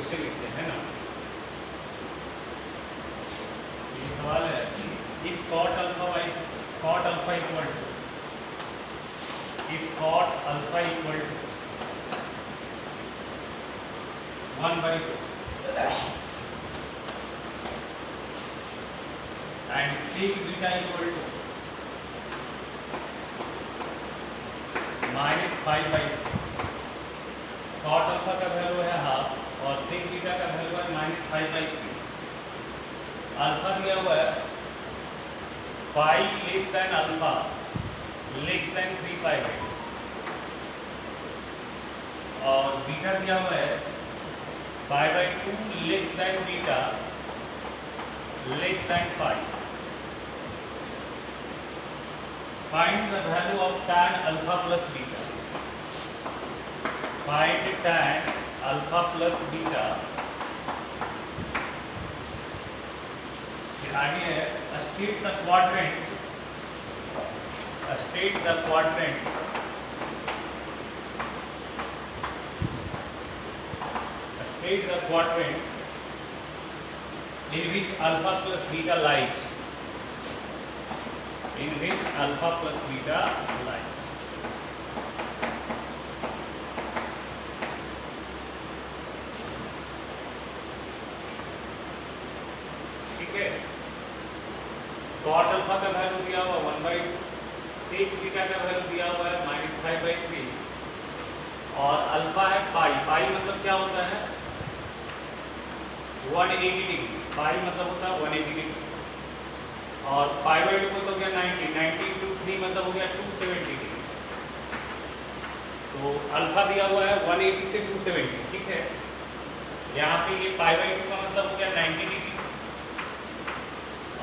उसे लिखते हैं ना। ये सवाल है, if cot alpha equal to if cot alpha equal to 1/2 and sec beta equal to -5/2। cot alpha का वैल्यू है हाफ और sec beta का वैल्यू है -5/3। अल्फा दिया हुआ है pi less than alpha less than 3/8 और बीटा दिया हुआ है π/2 less than beta less than pi. Find the value of tan alpha plus beta. Find tan alpha plus beta. आगे है state the quadrant in which alpha plus beta lies। ठीक है, cot alpha का value दिया हुआ 1/2, sec beta का value दिया हुआ है -5/3 और अल्फा है पाई। पाई मतलब क्या होता है 180 डिग्री। पाई मतलब होता है 180 डिग्री और π/2 मतलब हो गया 90 × 3 मतलब हो गया 270 डिग्री। तो अल्फा दिया हुआ है 180 से 270। ठीक है, यहाँ पे ये π/2 का मतलब हो गया 90 डिग्री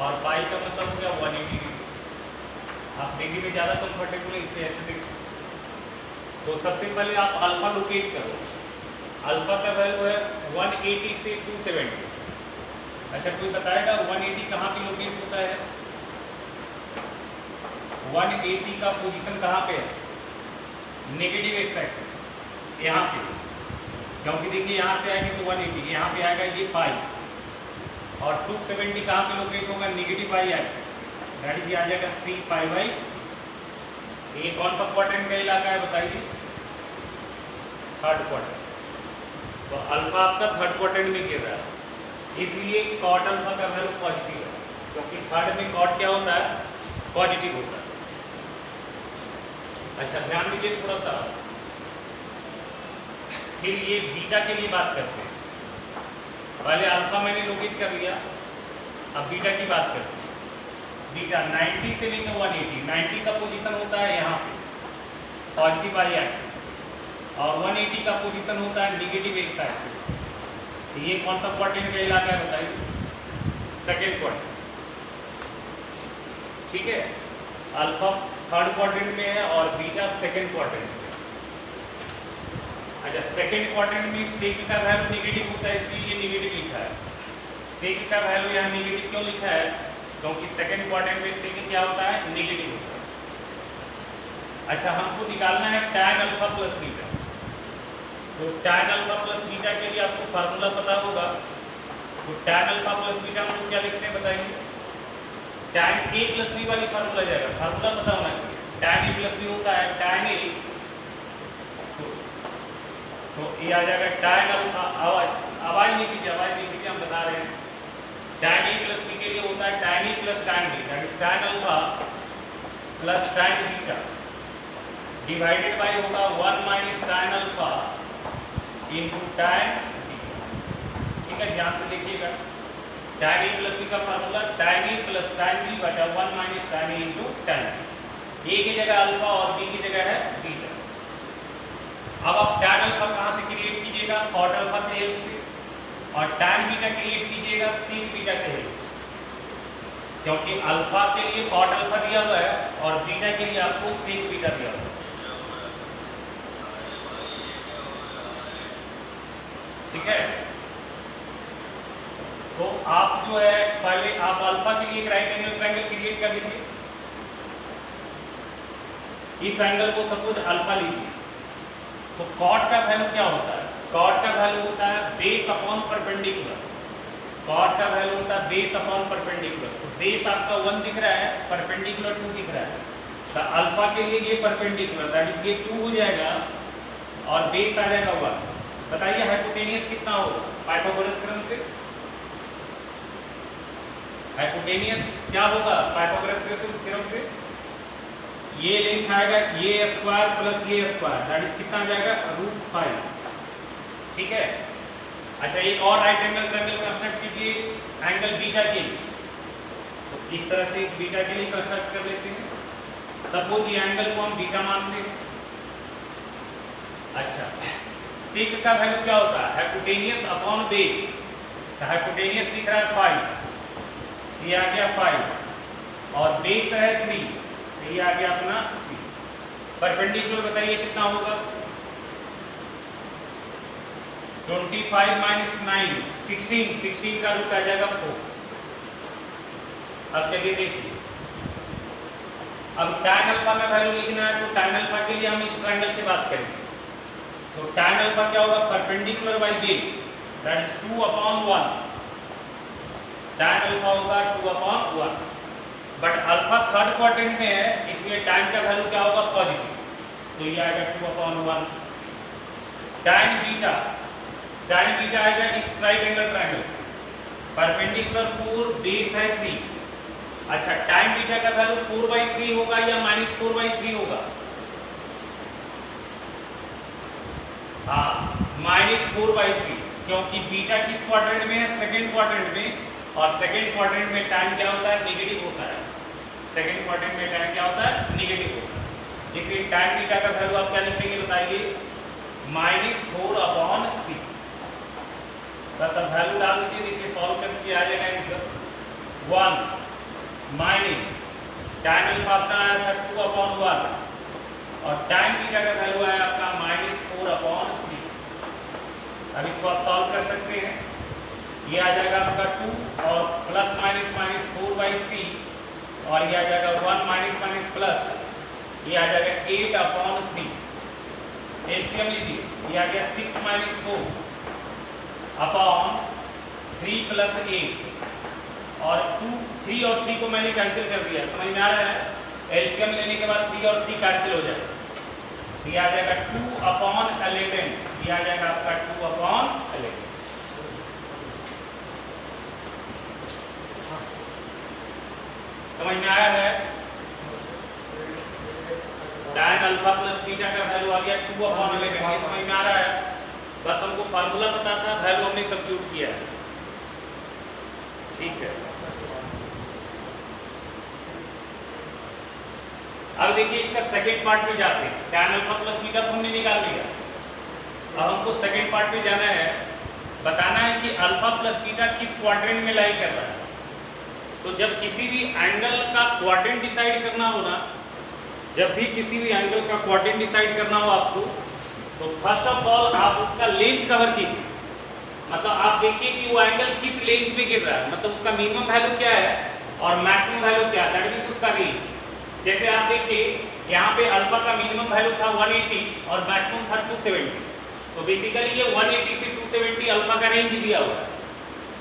और पाई का मतलब हो गया 180 डिग्री। आप डिग्री में ज़्यादा कंफर्टेबल है इसलिए ऐसे देखो। तो सबसे पहले आप अल्फा लोकेट करो। अल्फा का वैल्यू है 180 से 270। अच्छा, कोई बताएगा 180 कहाँ पे लोकेट होता है? 180 का पोजीशन कहाँ पे है? नेगेटिव एक्स एक्सिस, यहाँ पे। क्योंकि देखिए यहाँ से आएंगे तो 180, यहाँ पे आएगा ये पाई और 270 कहाँ पे लोकेट होगा? नेगेटिव वाई एक्सिस, यानी कि आ जाएगा 3π/। ये कौन सा क्वाड्रेंट का इलाका है बताइए? Third quadrant. तो अल्फा आपका थर्ड क्वाड्रेंट में गिर रहा है, इसलिए cot अल्फा का वैल्यू पॉजिटिव है, क्योंकि थर्ड में cot क्या होता है? पॉजिटिव होता है। अच्छा, ध्यान दीजिए थोड़ा सा। फिर ये बीटा के लिए बात करते हैं। पहले अल्फा मैंने लोकेट कर लिया, अब बीटा की बात करते हैं। बीटा 90 से लेकर 180, 90 का पोजीशन होता है यहाँ पे पॉजिटिव वाई एक्सिस और 180 का पोजीशन होता है नेगेटिव एक्स एक्सिस। तो ये कौन सा क्वाड्रेंट का इलाका है बताइए? Second quadrant. ठीक है, अल्फा थर्ड क्वाड्रेंट में है और बीटा सेकेंड क्वाड्रेंट में। अच्छा, सेकेंड क्वाड्रेंट में सेक का वैल्यू नेगेटिव होता है, इसलिए ये नेगेटिव लिखा है। सेक का वैल्यू यहाँ नेगेटिव क्यों लिखा है? क्योंकि सेकेंड क्वाड्रेंट में सेक क्या होता है? नेगेटिव होता है। अच्छा, हमको निकालना है tan अल्फा प्लस बीटा। तो tan अल्फा प्लस बीटा के लिए आपको फार्मूला पता होगा। तो tan अल्फा प्लस बीटा हम लोग क्या लिखते हैं बताइए? tan a प्लस बी वाली फार्मूला जाएगा, फार्मूला पता होना चाहिए। tan a प्लस बी होता है tan a, तो ये आ जाएगा tan अल्फा। आवाज नहीं कीजिए, हम बता रहे हैं। tan a प्लस बी के लिए होता है tan a plus tan b, that is tan alpha plus tan beta divided by होगा 1 - tan alpha into tan beta. ठीक है, ध्यान से देखिएगा। tan a प्लस बी का formula tan a plus tan b बटा 1 - tan a into tan b। a की जगह अल्फा और b की जगह है बीटा। अब आप tan अल्फा कहाँ से क्रिएट कीजिएगा? cot अल्फा के हेल्प से, और tan बीटा क्रिएट कीजिएगा sec बीटा के हेल्प से, क्योंकि अल्फा के लिए cot अल्फा दिया हुआ है और बीटा के लिए आपको sec बीटा दिया हुआ है। ठीक है, तो आप जो है पहले आप अल्फा के लिए एक राइट एंगल ट्रायंगल क्रिएट कर लीजिए। इस एंगल को सपोज अल्फा लीजिए, तो cot का वैल्यू क्या होता है? कॉट का वैल्यू होता है बेस अपॉन परपेंडिकुलर, कॉट का वैल्यू होता है बेस अपॉन परपेंडिकुलर। तो बेस आपका 1 दिख रहा है, परपेंडिकुलर 2 दिख रहा है, तो अल्फा के लिए ये परपेंडिकुलर दैट इज ये 2 हो जाएगा और बेस आ जाएगा 1। बताइए हाइपोटेनियस कितना होगा पाइथागोरस थ्योरम से? हाइपोटेनियस क्या होगा पाइथागोरस थ्योरम से? ये लेंथ आएगा ये स्क्वायर प्लस ये स्क्वायर दैट इज कितना आ जाएगा √5। ठीक है। अच्छा एक और राइट एंगल ट्रायंगल कंस्ट्रक्ट कीजिए एंगल बीटा के लिए। तो इस तरह से बीटा के लिए कंस्ट्रक्ट कर लेते हैं। सपोज ये एंगल को हम बीटा मानते हैं। अच्छा सेक का वैल्यू क्या होता है? Hypotenuse upon base. तो हाइपोटेनियस दिख रहा है 5, ये आ गया 5 और बेस है 3, तो ये आ गया अपना 3। परपेंडिकुलर बताइए कितना होगा? 25 माइनस 9 16, 16 का रूट आ जाएगा 4। अब चलिए देखिए, अब tan अल्फा का वैल्यू लिखना है तो tan अल्फा के लिए हम इस ट्रायंगल से बात करेंगे। तो tan अल्फा क्या होगा? Perpendicular by base that is 2/1। tan alpha होगा 2/1, बट अल्फा थर्ड क्वाड्रेंट में है इसलिए tan का वैल्यू क्या होगा? पॉजिटिव, तो ये आएगा 2/1। tan बीटा आएगा इस राइट एंगल ट्रायंगल से, परपेंडिकुलर 4 बेस है 3। अच्छा tan बीटा का वैल्यू 4/3 होगा या -4/3 होगा? हाँ -4/3, क्योंकि बीटा किस क्वाड्रेंट में है? सेकंड क्वाड्रेंट में, और सेकंड क्वाड्रेंट में tan क्या होता है? नेगेटिव होता है। सेकंड क्वाड्रेंट में tan क्या होता है? नेगेटिव होता है। इसलिए tan बीटा का वैल्यू आप क्या लिखेंगे बताइए? -4/3। बस अब वैल्यू डाल दीजिए, देखिए सॉल्व करके आ जाएगा आंसर 1 माइनस tan अल्फा अपना आया था 2/1 और tan बीटा का वैल्यू आया आपका -4/3। अब इसको आप सॉल्व कर सकते हैं। ये आ जाएगा आपका 2 और प्लस माइनस माइनस 4/3 और ये आ जाएगा 1 माइनस माइनस प्लस, ये आ जाएगा 8/3। एलसीएम लीजिए, ये आ गया 6 माइनस 4 अपॉन 3 प्लस 8 और 3 और 3 को मैंने कैंसिल कर दिया। समझ में आ रहा है? एलसीएम लेने के बाद 3 और 3 कैंसिल हो जाएगा, ये आ जाएगा 2/11। ये आ जाएगा आपका 2/11। समझ में आया है? tan अल्फा प्लस बीटा का वैल्यू आ गया 2/11। ये समझ में आ रहा है? बस हमको फार्मूला पता था, वैल्यू हमने सब्स्टिट्यूट किया है। ठीक है। अब देखिए इसका सेकंड पार्ट पे जाते हैं। tan अल्फा प्लस बीटा तो हमने निकाल लिया, अब हमको सेकंड पार्ट पे जाना है, बताना है कि अल्फा प्लस बीटा किस क्वाड्रेंट में लाई कर रहा है। तो जब किसी भी एंगल का क्वाड्रेंट डिसाइड करना हो ना, जब भी किसी भी एंगल का क्वाड्रेंट डिसाइड करना हो आपको, तो फर्स्ट ऑफ ऑल आप उसका लेंथ कवर कीजिए। मतलब आप देखिए कि वो एंगल किस लेंथ पे गिर रहा है, मतलब उसका मिनिमम वैल्यू क्या है और मैक्सिमम वैल्यू क्या है, दैट मींस उसका रेंज। जैसे आप देखिए यहाँ पे अल्फा का मिनिमम वैल्यू था 180 और मैक्सिमम था 270, तो बेसिकली ये 180 से 270 अल्फा का रेंज दिया हुआ है।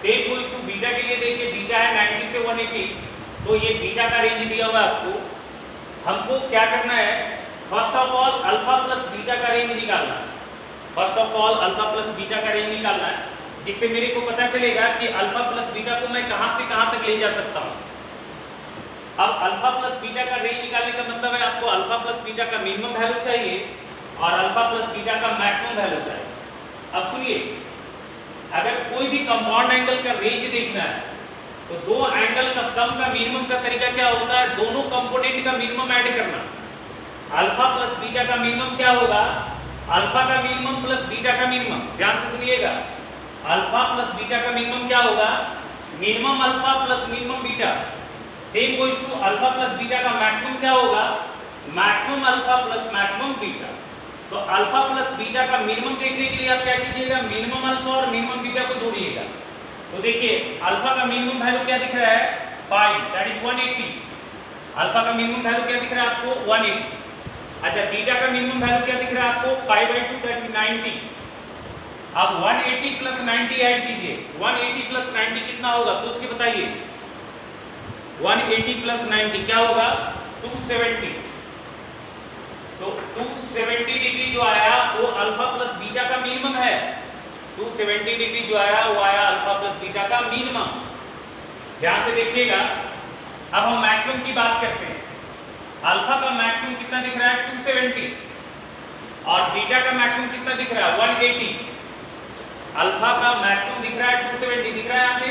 सेम गोइज टू बीटा के लिए देखिए, बीटा है 90 से 180, सो ये बीटा का रेंज दिया हुआ है आपको। हमको क्या करना है? First of all alpha plus beta का रेंज निकालना है। First of all alpha plus beta का रेंज निकालना है, जिससे मेरे को पता चलेगा कि अल्फा प्लस बीटा को मैं कहां से कहां तक ले जा सकता हूं। अब अल्फा प्लस बीटा का रेंज निकालने का मतलब है आपको अल्फा प्लस बीटा का मिनिमम वैल्यू चाहिए और अल्फा प्लस बीटा का मैक्सिमम वैल्यू चाहिए। अब सुनिए, अगर कोई भी कंपाउंड एंगल का रेंज देखना है तो दो एंगल का सम का मिनिमम का तरीका क्या होता है? दोनों कंपोनेंट का मिनिमम ऐड करना। अल्फा प्लस बीटा का मिनिमम क्या होगा? अल्फा का मिनिमम प्लस बीटा का मिनिमम। ध्यान से सुनिएगा, अल्फा प्लस बीटा का मिनिमम क्या होगा? Minimum alpha plus minimum beta. Same goes to alpha plus beta का मैक्सिमम क्या होगा? Maximum alpha plus maximum beta. तो अल्फा प्लस बीटा का मिनिमम देखने के लिए आप क्या कीजिएगा? मिनिमम अल्फा और मिनिमम बीटा को जोड़िएगा। तो देखिए अल्फा का मिनिमम वैल्यू क्या दिख रहा है? 5 दैट इज 180। अल्फा का मिनिमम वैल्यू क्या दिख रहा है आपको? 180। अच्छा बीटा का मिनिमम वैल्यू क्या दिख रहा है आपको? 5/2 दैट इज 90। अब 180 प्लस 90 ऐड कीजिए, 180 प्लस 90 कितना होगा, सोच के बताइए। 180 प्लस 90 क्या होगा, 270। तो 270 डिग्री जो आया वो अल्फा प्लस बीटा का मिनिमम है। 270 डिग्री जो आया वो आया अल्फा प्लस बीटा का मिनिमम। ध्यान से देखिएगा, अब हम मैक्सिमम की बात करते हैं। अल्फा का मैक्सिमम कितना दिख रहा है, 270, और बीटा का मैक्सिमम कितना दिख रहा है, 180। अल्फा का मैक्सिमम दिख रहा है 270 दिख रहा है यहाँ पे,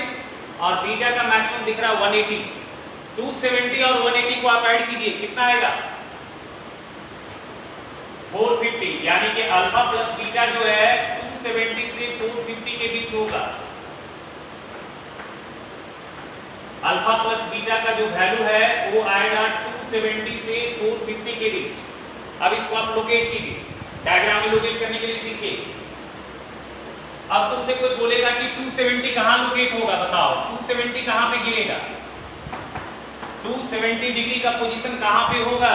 और बीटा का मैक्सिमम दिख रहा है 180। 270 और 180 को आप ऐड कीजिए, कितना आएगा, 450। यानी कि अल्फा प्लस बीटा जो है 270 से 450 के बीच होगा। अल्फा प्लस बीटा का जो वैल्यू है वो आएगा 270 से 450 के बीच। अब इसको आप लोकेट कीजिए, डायग्राम में लोकेट करने के लिए सीखिए। अब तुमसे कोई बोलेगा कि 270 कहां लोकेट होगा, बताओ 270 कहां पे गिरेगा, 270 डिग्री का पोजीशन कहां पे होगा,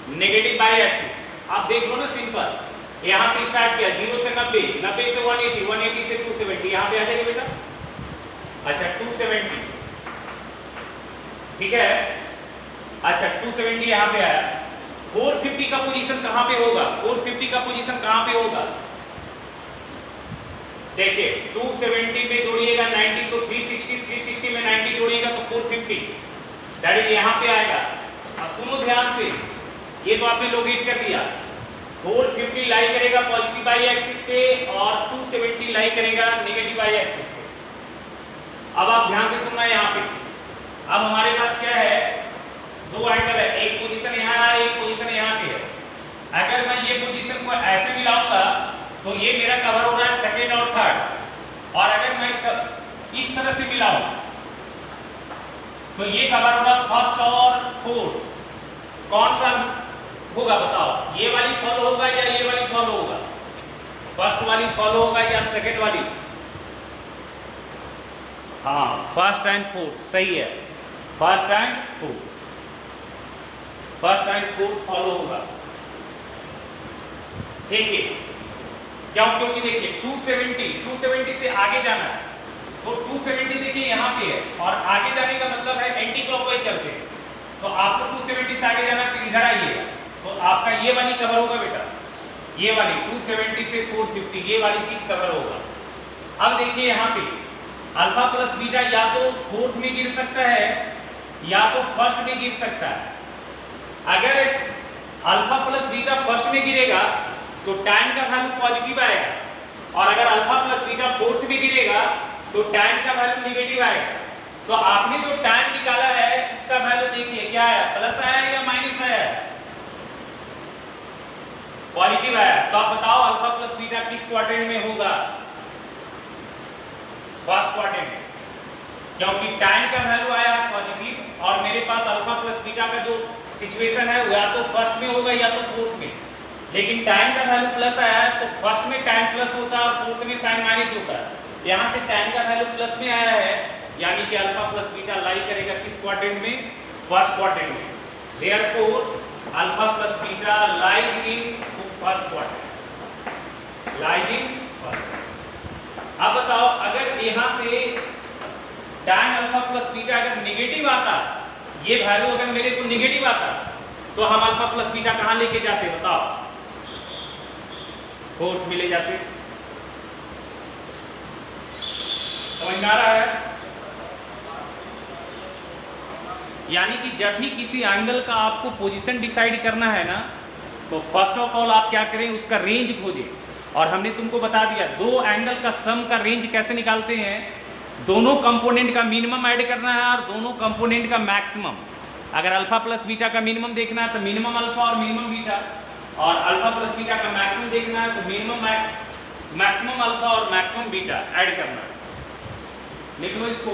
नेगेटिव बाई एक्सिस। आप देख लो ना, सिंपल, यहां से स्टार्ट किया 0 से 90, 90 से 180, 180 से 270, यहां पे आ जाएगा बेटा। अच्छा 270 ठीक है, अच्छा 270 यहां पे आया। 450 का पोजीशन कहां पे होगा, 450 का पोजीशन कहां पे होगा, देखिए 270 में जोड़िएगा 90 तो 360, 360 में 90 जोड़िएगा तो 450, दैट इज यहां पे आएगा। अब सुनो ध्यान से, ये तो आपने लोकेट कर लिया। 450 लाई करेगा पॉजिटिव बाई एक्सिस पे और 270 लाई करेगा नेगेटिव बाई एक्सिस पे। अब आप ध्यान से सुनना है यहाँ पे, अब हमारे पास क्या है, दो एंगल है, एक पोजीशन यहाँ है, एक पोजीशन यहाँ पे है। अगर मैं ये पोजीशन को ऐसे मिलाऊंगा तो ये मेरा कवर हो रहा है सेकेंड और थर्ड, और अगर मैं इस तरह से मिलाऊं तो ये कवर होगा फर्स्ट और फोर्थ। कौन सा होगा बताओ, ये वाली फॉलो होगा या ये वाली फॉलो होगा, फर्स्ट वाली फॉलो होगा या सेकेंड वाली, हाँ फर्स्ट एंड फोर्थ, सही है, first and fourth, first and fourth follow होगा। देखिए क्यों, क्योंकि देखिए 270 से आगे जाना है, तो 270 देखिए यहाँ पे है, और आगे जाने का मतलब है एंटी क्लॉकवाइज चलते हैं, तो आपको 270 से आगे जाना तो इधर आइएगा, तो आपका ये वाली कवर होगा बेटा, ये वाली 270 से 450 ये वाली चीज कवर होगा। अब देखिए यहाँ पे अल्फा प्लस बीटा या तो फोर्थ में गिर सकता है या तो फर्स्ट में गिर सकता है। अगर अल्फा प्लस बीटा फर्स्ट में गिरेगा तो tan का वैल्यू पॉजिटिव आएगा, और अगर अल्फा प्लस बीटा फोर्थ में गिरेगा तो tan का वैल्यू नेगेटिव आएगा। तो आपने जो tan निकाला है उसका वैल्यू देखिए क्या आया, प्लस आया या माइनस आया, पॉजिटिव आया। तो आप बताओ अल्फा प्लस बीटा किस क्वाड्रेंट में होगा, फर्स्ट क्वाड्रेंट में, क्योंकि tan का वैल्यू आया पॉजिटिव और मेरे पास अल्फा प्लस बीटा का जो सिचुएशन है वो या तो फर्स्ट में होगा या तो फोर्थ में, लेकिन tan का वैल्यू प्लस आया है तो फर्स्ट में tan प्लस होता है और फोर्थ में sin माइनस होता है। यहाँ से tan का वैल्यू प्लस में आया है, यानी कि अल्फा प्लस बीटा लाई करेगा किस क्वाड्रेंट में, फर्स्ट क्वाड्रेंट में। Therefore alpha plus beta lies in first quadrant, lies in first. अब बताओ अगर यहाँ से tan अल्फा प्लस बीटा अगर नेगेटिव आता, ये वैल्यू अगर मेरे को नेगेटिव आता, तो हम अल्फा प्लस बीटा कहाँ लेके जाते बताओ, फोर्थ में ले जाते। समझ में आ रहा है? यानी कि जब भी किसी एंगल का आपको पोजीशन डिसाइड करना है ना, तो फर्स्ट ऑफ ऑल आप क्या करें, उसका रेंज खोजें। और हमने तुमको बता दिया दो एंगल का सम का रेंज कैसे निकालते हैं, दोनों कंपोनेंट का मिनिमम ऐड करना है और दोनों कंपोनेंट का मैक्सिमम। अगर अल्फा प्लस बीटा का मिनिमम देखना है तो मिनिमम अल्फा और मिनिमम बीटा, और अल्फा प्लस बीटा का मैक्सिमम देखना है तो मिनिमम मैक्सिमम अल्फा और मैक्सिमम बीटा ऐड करना है। लिख लो इसको।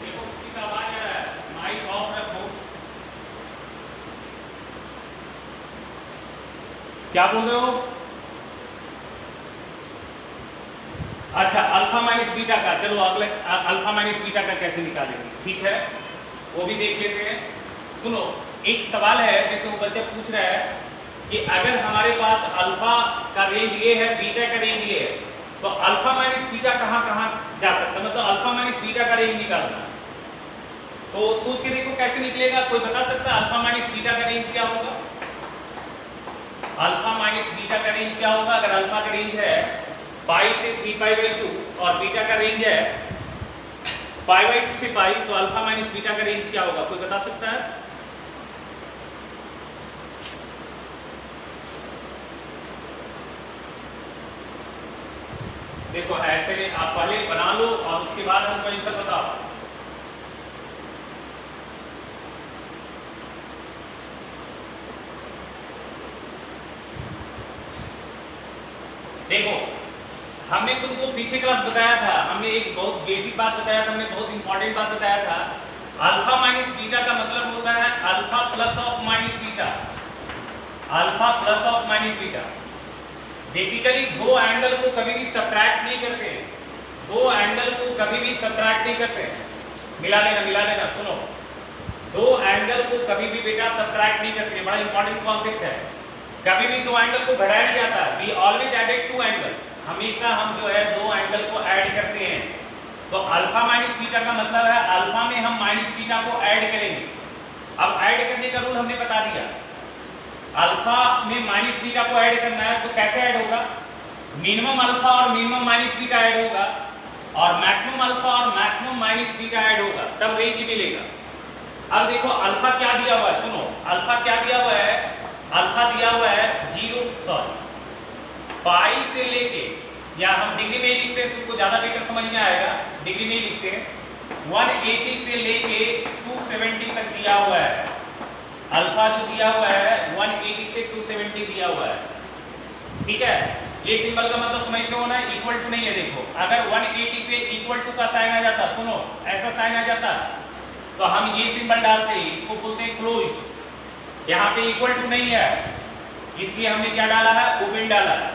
देखो किसी का आवाज आ रहा है, माइक ऑफ रखो। क्या बोल रहे हो? अच्छा अल्फा माइनस बीटा का, चलो अगले अल्फा माइनस बीटा का कैसे निकालेंगे, ठीक है वो भी देख लेते हैं। सुनो एक सवाल है, जैसे वो बच्चा पूछ रहा है कि अगर हमारे पास अल्फा का रेंज ये है, बीटा का रेंज ये है, तो अल्फा माइनस बीटा कहाँ कहाँ जा सकता है, मतलब अल्फा माइनस बीटा का रेंज निकालना। तो सोच के देखो कैसे निकलेगा, कोई बता सकता है अल्फा माइनस बीटा का रेंज क्या होगा? अल्फा माइनस बीटा का रेंज क्या होगा? अगर अल्फा का रेंज है पाई से 3π/2 और बीटा का रेंज है π/2 से पाई, तो अल्फा माइनस बीटा का रेंज क्या होगा, कोई बता सकता है? देखो ऐसे आप पहले बना लो और उसके बाद हमको आंसर बताओ। देखो हमने तुमको पीछे क्लास बताया था, हमने एक बहुत बेसिक बात बताया था, हमने बहुत इंपॉर्टेंट बात बताया था। अल्फा माइनस बीटा का मतलब होता है alpha plus of minus beta, alpha plus of minus beta. Basically दो एंगल को कभी भी सब्ट्रैक्ट नहीं करते, दो एंगल को कभी भी सब्ट्रैक्ट नहीं करते, मिला लेना सुनो, दो एंगल को कभी भी बेटा सब्ट्रैक्ट नहीं करते, बड़ा इंपॉर्टेंट कॉन्सेप्ट है। कभी भी दो एंगल को घटाया नहीं जाता, we always added to angles, हमेशा हम जो है दो एंगल को ऐड करते हैं। तो अल्फा माइनस बीटा का मतलब है अल्फा में हम माइनस बीटा को ऐड करेंगे। अब ऐड करने का रूल हमने बता दिया, अल्फा में माइनस बीटा को ऐड करना है तो कैसे ऐड होगा, मिनिमम अल्फा और मिनिमम माइनस बीटा ऐड होगा और मैक्सिमम अल्फा और मैक्सिमम माइनस बीटा ऐड होगा, तब रेंज मिलेगा। अब देखो अल्फा क्या दिया हुआ है, सुनो अल्फा क्या दिया हुआ है, अल्फा दिया हुआ है पाई से लेके, या हम डिग्री में ही लिखते हैं तुमको ज्यादा बेटर समझ में आएगा, डिग्री में ही लिखते हैं, 180 से लेके 270 तक दिया हुआ है। अल्फा जो दिया हुआ है 180 से 270 दिया हुआ है, ठीक है। ये सिंबल का मतलब समझते हो ना, इक्वल टू नहीं है। देखो अगर 180 पे इक्वल टू का साइन आ जाता, सुनो ऐसा साइन आ जाता, तो हम ये सिंबल डालते हैं, इसको बोलते हैं क्लोज्ड। यहाँ पे इक्वल टू नहीं है, इसलिए हमने क्या डाला है, ओपन डाला है।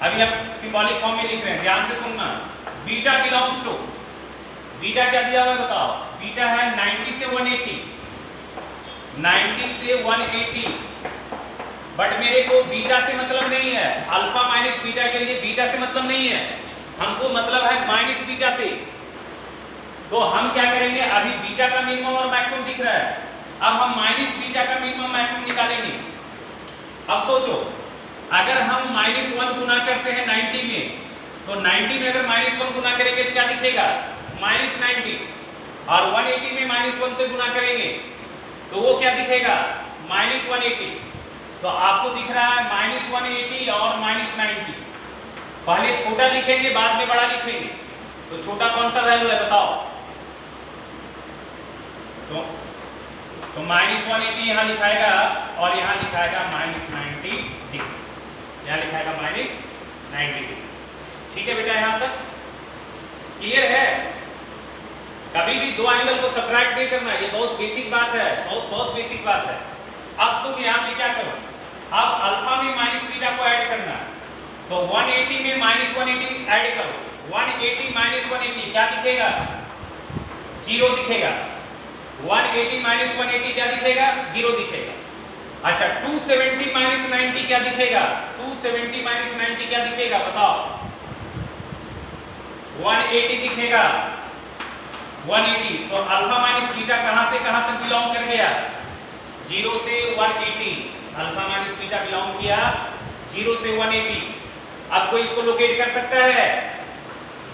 अभी हम सिंबॉलिक फॉर्म में लिख रहे हैं, ध्यान से सुनना। बीटा बिलोंग्स टू, बीटा क्या दिया हुआ है बताओ, बीटा है 90 से 180, 90 से 180, बट मेरे को बीटा से मतलब नहीं है, अल्फा माइनस बीटा के लिए बीटा से मतलब नहीं है, हमको मतलब है माइनस बीटा से। तो हम क्या करेंगे, अभी बीटा का मिनिमम और मैक्सिमम दिख रहा है, अब हम माइनस बीटा का मिनिमम मैक्सिमम निकालेंगे। अब सोचो अगर हम -1 गुना करते हैं 90 में, तो 90 में अगर -1 गुना करेंगे तो क्या दिखेगा, -90, और 180 में -1 से गुना करेंगे तो वो क्या दिखेगा, -180। तो आपको दिख रहा है -180 और -90। पहले छोटा लिखेंगे बाद में बड़ा लिखेंगे, तो छोटा कौन सा वैल्यू है बताओ, तो -180 यहाँ लिखाएगा और यहाँ लिखाएगा -90 डिग्री, यहाँ लिखाएगा -90 डिग्री। ठीक है बेटा, यहाँ तक क्लियर है? कभी भी दो एंगल को सब्ट्रैक्ट नहीं करना, ये बहुत बेसिक बात है, बहुत बेसिक बात है। अब तुम यहाँ पे क्या करो, अब अल्फा में माइनस बीटा को ऐड करना है, तो 180 में -180 ऐड करो, 180 -180 क्या दिखेगा, 0 दिखेगा। 180 -180 क्या दिखेगा, 0 दिखेगा। अच्छा 270 -90 क्या दिखेगा, 270 -90 क्या दिखेगा बताओ, 180 दिखेगा, 180। तो अल्फा माइनस बीटा कहां से कहां तक बिलोंग कर गया, 0 से 180। अल्फा माइनस बीटा बिलोंग किया 0 से 180। अब कोई इसको लोकेट कर सकता है,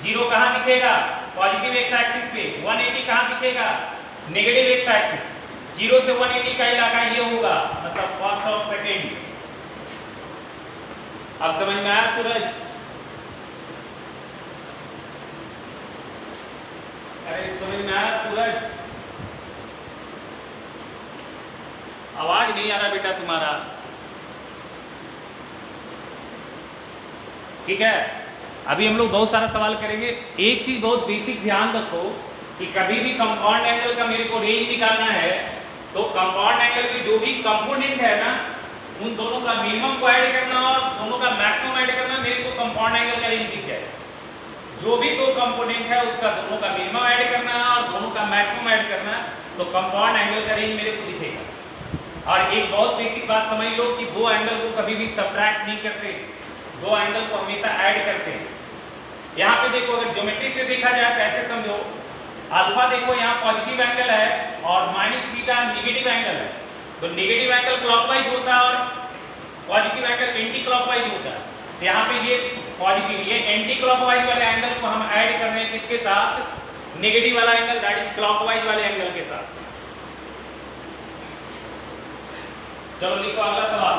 0 कहां दिखेगा, पॉजिटिव एक्स एक्सिस पे, 180 कहां दिखेगा, नेगेटिव एक्स एक्सिस। 0 से 180 का इलाका ये होगा, मतलब फर्स्ट और सेकेंड। अब समझ में आया सूरज? अरे समझ में आया सूरज? आवाज नहीं आ रहा बेटा तुम्हारा, ठीक है। अभी हम लोग बहुत सारा सवाल करेंगे। एक चीज बहुत बेसिक ध्यान रखो कि कभी भी कंपाउंड एंगल का मेरे को रेंज निकालना है, तो कंपाउंड एंगल के जो भी कंपोनेंट है ना, उन दोनों का मिनिमम को ऐड करना और दोनों का मैक्सिमम ऐड करना, मेरे को कंपाउंड एंगल का रेंज दिख जाए। जो भी दो कंपोनेंट है उसका दोनों का मिनिमम ऐड करना है और दोनों का मैक्सिमम ऐड करना है, तो कंपाउंड एंगल का रेंज मेरे को दिखेगा। और एक बहुत बेसिक बात समझ लो कि दो एंगल को कभी भी सब्ट्रैक्ट नहीं करते, दो एंगल को हमेशा ऐड करते हैं। यहाँ पे देखो, अगर ज्योमेट्री से देखा जाए तो ऐसे समझो, अल्फा देखो यहाँ पॉजिटिव एंगल है और माइनस बीटा नेगेटिव एंगल है, तो नेगेटिव एंगल क्लॉकवाइज होता है और पॉजिटिव एंगल एंटी क्लॉकवाइज होता है। तो यहाँ पे ये पॉजिटिव, ये एंटी क्लॉकवाइज वाले एंगल को हम ऐड कर रहे हैं किसके साथ, नेगेटिव वाला एंगल दैट इज क्लॉकवाइज वाले एंगल के साथ। चलो लिखो अगला सवाल।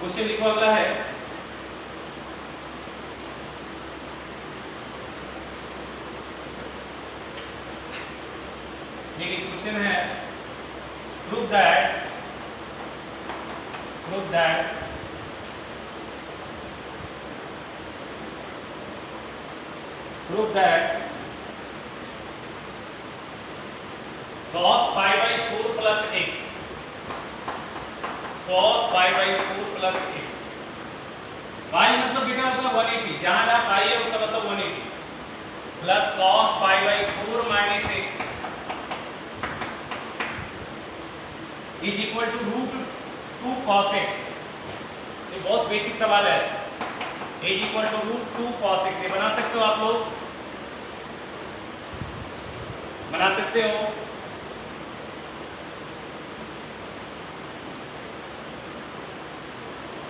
क्वेश्चन लिखो अगला है, देखिए क्वेश्चन है, prove that cos pi by 4 plus x, cos pi by 4 plus x, pi मतलब बेटा होता है 180, जहां जहां pi है उसका मतलब 180, plus cos pi by 4 minus x is equal to root 2 cos x। ये बहुत बेसिक सवाल है, is equal to root 2 cos x। ये बना सकते हो आप लोग, बना सकते हो।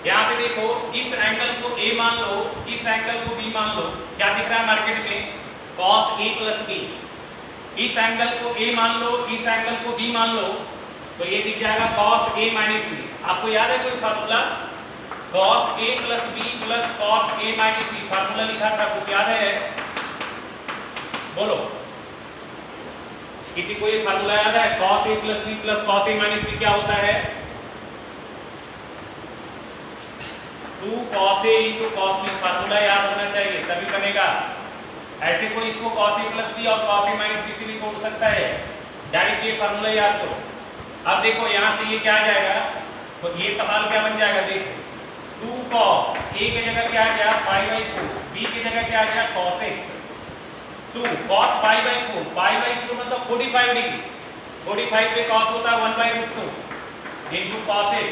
यहाँ पे देखो, इस एंगल को A मान लो, इस एंगल को B मान लो, क्या दिख रहा है मार्केट में, cos A प्लस B। इस एंगल को A मान लो, इस एंगल को B मान लो, तो ये दिख जाएगा cos A माइनस B। आपको याद है कोई formula, cos A plus B plus cos A minus B, formula लिखा था, कुछ याद है, बोलो किसी को ये फार्मूला याद है, cos A plus B plus cos A minus B क्या होता है, 2 cos A into cos B। Formula याद होना चाहिए तभी बनेगा। ऐसे कोई इसको cos A प्लस B और cos A माइनस B से भी तोड़ सकता है, डायरेक्ट ये फार्मूला याद करो। अब देखो यहाँ से ये क्या आ जाएगा, तो ये सवाल क्या बन जाएगा, देखो 2 cos A की जगह क्या आ गया pi by 4, B की जगह क्या आ गया cos x, 2 cos pi by 4, pi by 4 मतलब 45 डिग्री, 45 पे cos होता है 1 by root 2 into cos x,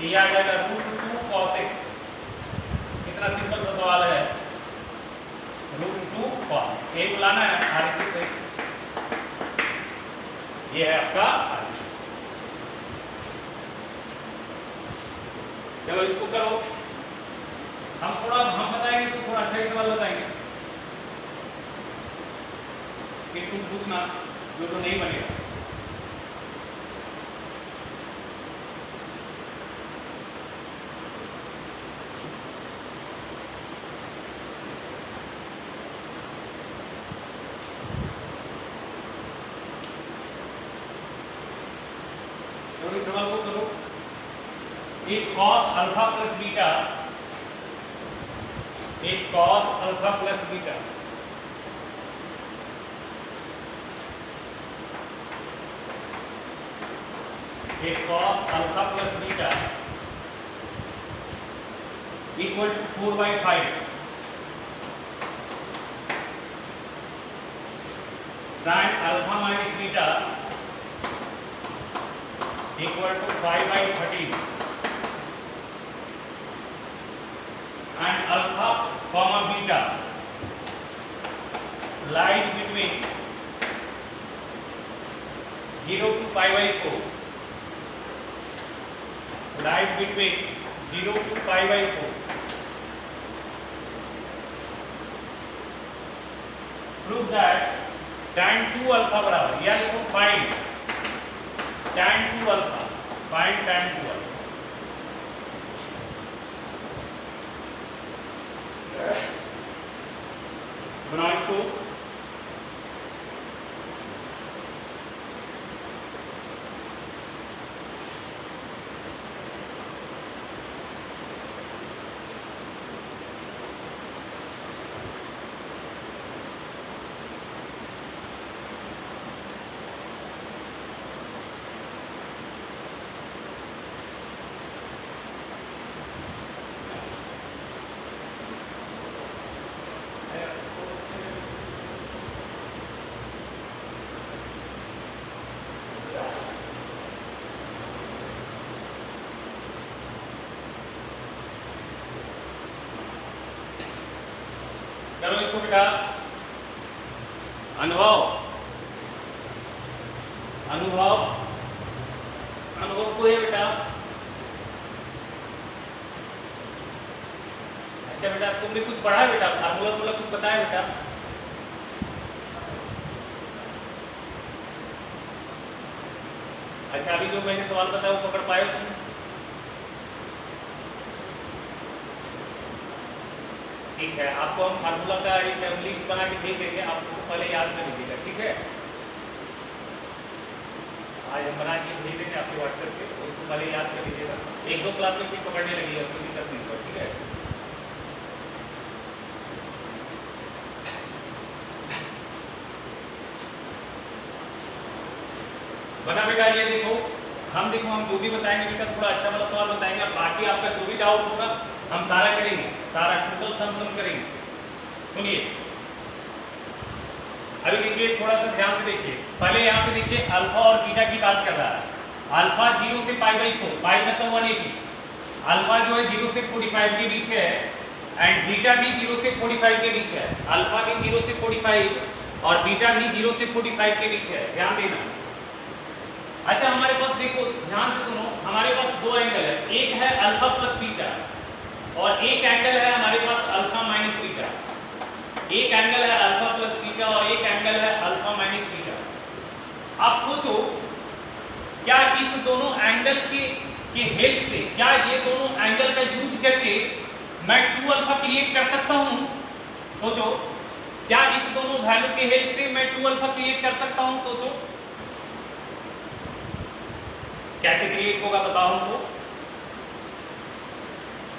ये आ जाएगा रूट 2 cos x। कितना सिंपल सा सवाल है, रूट 2 cos x। ये बुलाना है RHS से, ये है आपका RHS। चलो इसको करो, हम बताएंगे तो थोड़ा अच्छा ही सवाल बताएंगे, कि तुम पूछना जो तो नहीं बनेगा। इस सवाल को करो, एक cos अल्फा प्लस बीटा, एक cos अल्फा प्लस बीटा, एक cos alpha plus beta equal to 4/5 sin alpha minus beta equal to 5/13 and alpha comma beta lies between 0 to pi/4, lies between 0 to pi/4। prove that tan 2 alpha बराबर, या लिखो find tan 2 alpha, find tan 2 alpha। बनाओ इसको, करो इसको बेटा। अनुभव अनुभव अनुभव को है बेटा। अच्छा बेटा तुमने कुछ पढ़ा है बेटा, फार्मूला कुछ पता है बेटा? अच्छा अभी जो मैंने सवाल बताया वो पकड़ पाए तुम? ठीक है, आपको हम फार्मूला का एक लिस्ट बना के भेज देंगे, आप उसको पहले याद कर लीजिएगा, ठीक है? आज हम बना के भेज देंगे आपके व्हाट्सएप पे, उसको पहले याद कर लीजिएगा। एक दो क्लास में फिर पकड़ने लगेगा, कोई दिक्कत नहीं होगा, ठीक है? बना बेटा, ये देखो हम जो भी बताएंगे बेटा थोड़ा अच्छा वाला सवाल बताएंगे, बाकी आपका जो भी डाउट होगा हम सारा करेंगे, सारा टोटल सम करेंगे। सुनिए अभी देखिए, थोड़ा सा ध्यान से देखिए, पहले यहाँ पे देखिए अल्फा और बीटा की बात कर रहा है। अल्फा 0 से π/4, पाई मतलब 180, अल्फा जो है 0 से 45 के बीच है एंड बीटा भी 0 से 45 के बीच है। अल्फा भी 0 से 45 और बीटा भी 0 से 45 के बीच है, ध्यान देना। अच्छा हमारे पास देखो ध्यान से सुनो, हमारे पास दो एंगल है, एक है अल्फा प्लस बीटा और एक एंगल है हमारे पास अल्फा माइनस बीटा। एक एंगल है अल्फा प्लस बीटा और एक एंगल है अल्फा माइनस बीटा। आप सोचो क्या इस दोनों एंगल के हेल्प से, क्या ये दोनों एंगल का यूज करके मैं 2 अल्फा क्रिएट कर सकता हूं? सोचो क्या इस दोनों वैल्यू के हेल्प से मैं 2 अल्फा क्रिएट कर सकता हूं? सोचो कैसे क्रिएट होगा बताओ हमको।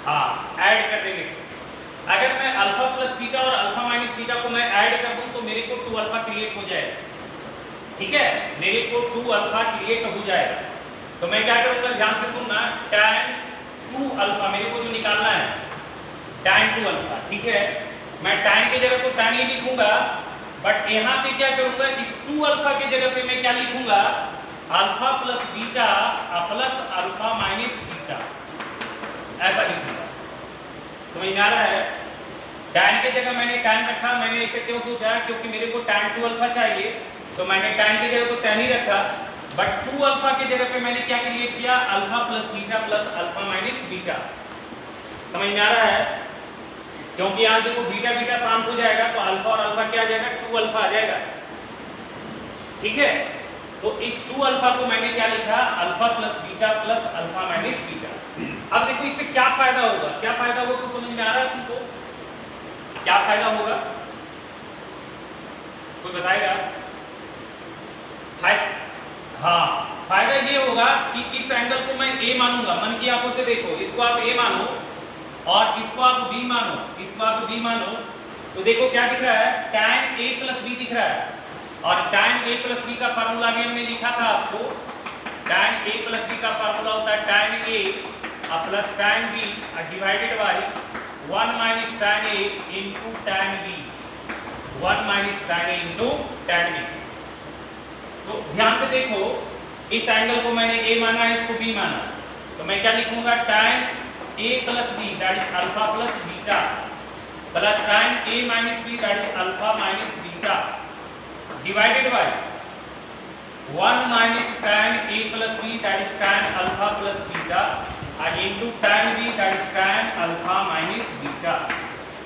हाँ ऐड कर देंगे। अगर मैं अल्फा प्लस बीटा और अल्फा माइनस बीटा को मैं ऐड कर दूं तो मेरे को 2 अल्फा क्रिएट हो जाएगा, ठीक है? मेरे को 2 अल्फा क्रिएट हो जाएगा। तो मैं क्या करूंगा, ध्यान से सुनना, tan 2 अल्फा मेरे को जो निकालना है tan 2 अल्फा, ठीक है? मैं tan की जगह तो tan ही लिखूंगा, बट यहाँ पे क्या करूंगा, इस 2 अल्फा की जगह पे मैं क्या लिखूंगा, alpha plus beta plus alpha minus beta, ऐसा लिखूंगा। समझ में आ रहा है? tan की जगह मैंने tan रखा, मैंने इसे क्यों सोचा, क्योंकि मेरे को tan 2 अल्फा चाहिए, तो मैंने tan की जगह तो tan ही रखा, बट 2 अल्फा की जगह पे मैंने क्या क्रिएट किया, alpha plus beta plus alpha minus beta. समझ में आ रहा है? क्योंकि यहाँ देखो बीटा बीटा शांत हो जाएगा तो अल्फा और अल्फा क्या आ जाएगा, 2 अल्फा आ जाएगा, ठीक है? तो इस 2 अल्फा को मैंने क्या लिखा, alpha plus beta plus alpha minus beta. अब देखो इससे क्या फायदा होगा, क्या फायदा होगा तो समझ में आ रहा है तुमको? क्या फायदा होगा कोई बताएगा? हाँ फायदा ये होगा कि इस एंगल को मैं ए मानूंगा, मन की आंखों से देखो, इसको आप ए मानो और इसको आप बी मानो, इसको आप बी मानो, तो देखो क्या दिख रहा है, tan a प्लस बी दिख रहा है। और tan a प्लस बी का फार्मूला भी हमने लिखा था आपको, tan a प्लस बी का फार्मूला होता है tan a plus tan b divided by 1 minus tan a into tan b, 1 minus tan a into tan b। तो ध्यान से देखो इस एंगल को मैंने a माना है, इसको b माना, तो मैं क्या लिखूंगा, tan a plus b that is alpha plus beta plus tan a minus b that is alpha minus beta divided by 1 minus tan a plus b that is tan alpha plus beta and into tan b that is tan alpha minus beta.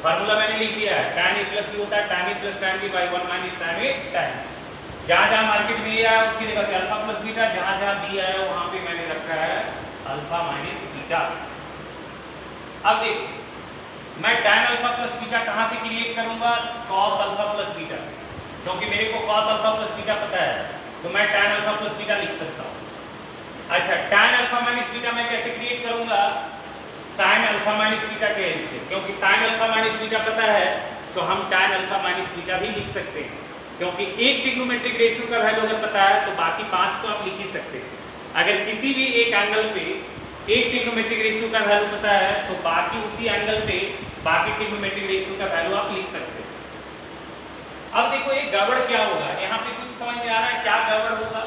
Formula मैंने लिख दिया है, tan a plus b होता है tan a plus tan b by 1 minus tan a tan। जहाँ market में आया उसकी जगह पे अल्फा प्लस बीटा, जहाँ बी आया वहाँ पे मैंने रखा है अल्फा माइनस बीटा। अब देखो मैं tan अल्फा प्लस बीटा कहाँ से क्रिएट करूंगा, cos अल्फा प्लस बीटा से, क्योंकि मेरे को cos अल्फा प्लस बीटा पता है, तो मैं tan अल्फा प्लस बीटा लिख सकता हूँ। अच्छा tan अल्फा माइनस बीटा मैं कैसे क्रिएट करूंगा, sin अल्फा माइनस बीटा के हेल्प से, क्योंकि sin अल्फा माइनस बीटा पता है तो हम tan अल्फा माइनस बीटा भी लिख सकते हैं, क्योंकि एक ट्रिग्नोमेट्रिक रेशियो का वैल्यू अगर पता है तो बाकी 5 तो आप लिख ही सकते हैं। अगर किसी भी एक एंगल पे एक ट्रिग्नोमेट्रिक रेशियो का वैल्यू पता है तो बाकी उसी एंगल पे बाकी ट्रिग्नोमेट्रिक रेशियो का वैल्यू आप लिख सकते हैं। अब देखो ये गड़बड़ क्या होगा, यहाँ पे कुछ समझ में आ रहा है क्या गड़बड़ होगा,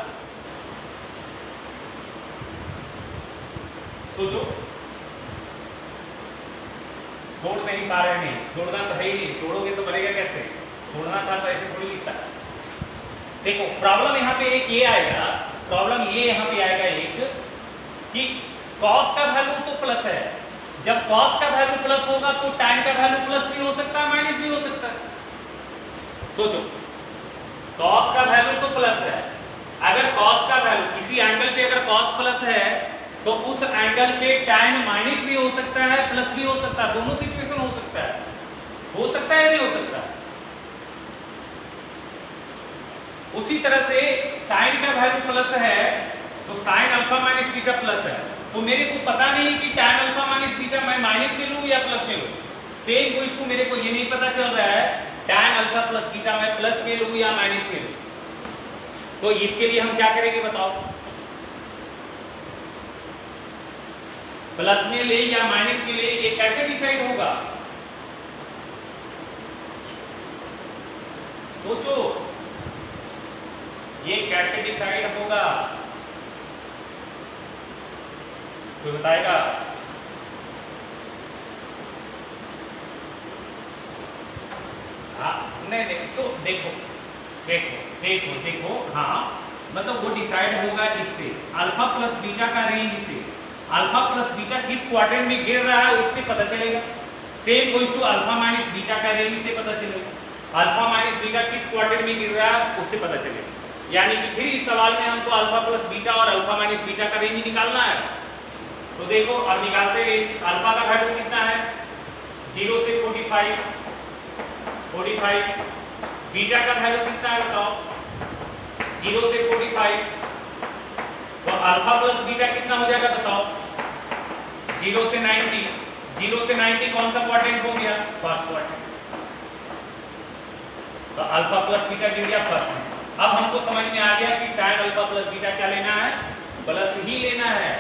सोचो। जोड़ नहीं पा रहे, नहीं जोड़ना तो है ही नहीं, जोड़ोगे तो बनेगा कैसे, जोड़ना था तो ऐसे थोड़ी लिखता है। देखो प्रॉब्लम यहाँ पे एक ये आएगा, प्रॉब्लम ये यहाँ पे आएगा एक कि कॉस का वैल्यू तो प्लस है, जब कॉस का वैल्यू प्लस होगा तो tan का वैल्यू प्लस भी हो सकता है माइनस भी हो सकता है। सोचो कॉस का वैल्यू तो प्लस है, अगर कॉस का वैल्यू किसी एंगल पे अगर कॉस प्लस है तो उस एंगल पे tan माइनस भी हो सकता है प्लस भी हो सकता है, दोनों सिचुएशन हो सकता है या नहीं हो सकता। उसी तरह से साइन का वैल्यू प्लस है तो sine alpha minus beta plus है, तो मेरे को पता नहीं कि tan अल्फा माइनस बीटा मैं माइनस में लूं या प्लस में लूं। सेम गोइज टू मेरे को ये नहीं पता चल रहा है tan अल्फा प्लस बीटा मैं प्लस में लूं या माइनस में लूं। तो इसके लिए हम क्या करेंगे बताओ, प्लस में ले या माइनस में ले, ये कैसे डिसाइड होगा, सोचो ये कैसे डिसाइड होगा, कोई बताएगा। हाँ नहीं तो देखो देखो देखो देखो हाँ मतलब वो डिसाइड होगा इससे, अल्फा प्लस बीटा का रेंज से, अल्फा प्लस बीटा किस क्वाड्रेंट में गिर रहा है उससे पता चलेगा। Same goes to alpha minus beta का रेंज से पता चलेगा, अल्फा माइनस बीटा किस क्वाड्रेंट में गिर रहा है उससे पता चलेगा। यानी कि फिर इस सवाल में हमको अल्फा प्लस बीटा और अल्फा माइनस बीटा का रेंज निकालना है। तो देखो अब निकालते हैं, अल्फा का वैल्यू कितना है 0 से 45, बीटा का वैल्यू कितना है बताओ 0 से 45, तो अल्फा प्लस बीटा कितना हो जाएगा बताओ 0 से 90, 0 से 90 कौन सा क्वाड्रेंट हो गया फर्स्ट क्वाड्रेंट, तो अल्फा प्लस बीटा गिर गया फर्स्ट में। अब हमको समझ में आ गया कि tan अल्फा प्लस बीटा क्या लेना है, प्लस ही लेना है,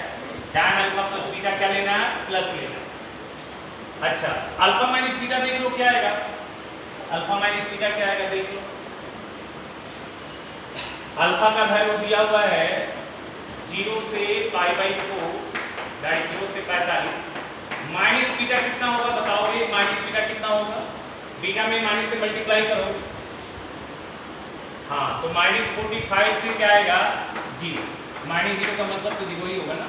tan अल्फा प्लस बीटा क्या लेना है, प्लस लेना है। अच्छा अल्फा माइनस बीटा देख लो क्या आएगा, अल्फा माइनस बीटा क्या आएगा देख लो, अल्फा का वैल्यू दिया हुआ है 0 से π/4 0 से 45, माइनस बीटा कितना होगा बताओगे, माइनस बीटा कितना होगा, बीटा में माइनस से मल्टीप्लाई करो, हाँ तो -45 से क्या आएगा 0, -0 का मतलब तो 0 ही होगा ना।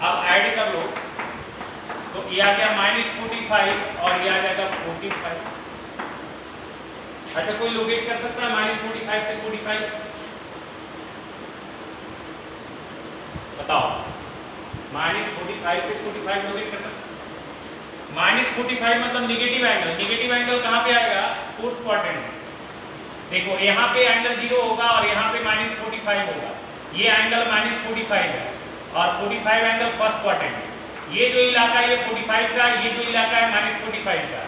अब ऐड कर लो तो ये आ गया -45 और ये आ जाएगा 45। अच्छा कोई लोकेट कर सकता है -45 से 45 बताओ, -45 से 45 लोकेट कर सकते, -45 मतलब निगेटिव एंगल, निगेटिव एंगल कहाँ पे आएगा फोर्थ क्वाड्रेंट में। देखो यहाँ पे एंगल 0 होगा और यहाँ पे -45 होगा, ये एंगल -45 है और 45 एंगल फर्स्ट क्वाड्रेंट है, ये जो इलाका ये 45 का, ये जो इलाका है -45 का,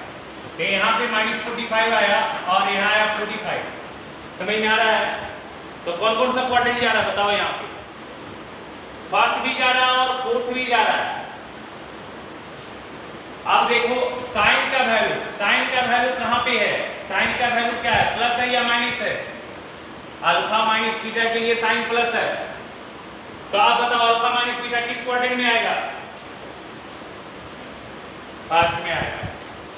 तो यहाँ पे -45 आया और यहाँ आया 45, समझ में आ रहा है। तो कौन कौन सा क्वाड्रेंट जा रहा है बताओ, यहाँ पे फर्स्ट भी जा रहा है और फोर्थ भी जा रहा है। अब देखो साइन का वैल्यू कहाँ पे है, साइन का वैल्यू क्या है, प्लस है या माइनस है, अल्फा माइनस बीटा के लिए साइन प्लस है, तो आप बताओ अल्फा माइनस बीटा किस क्वाड्रेंट में आएगा, फर्स्ट में आएगा,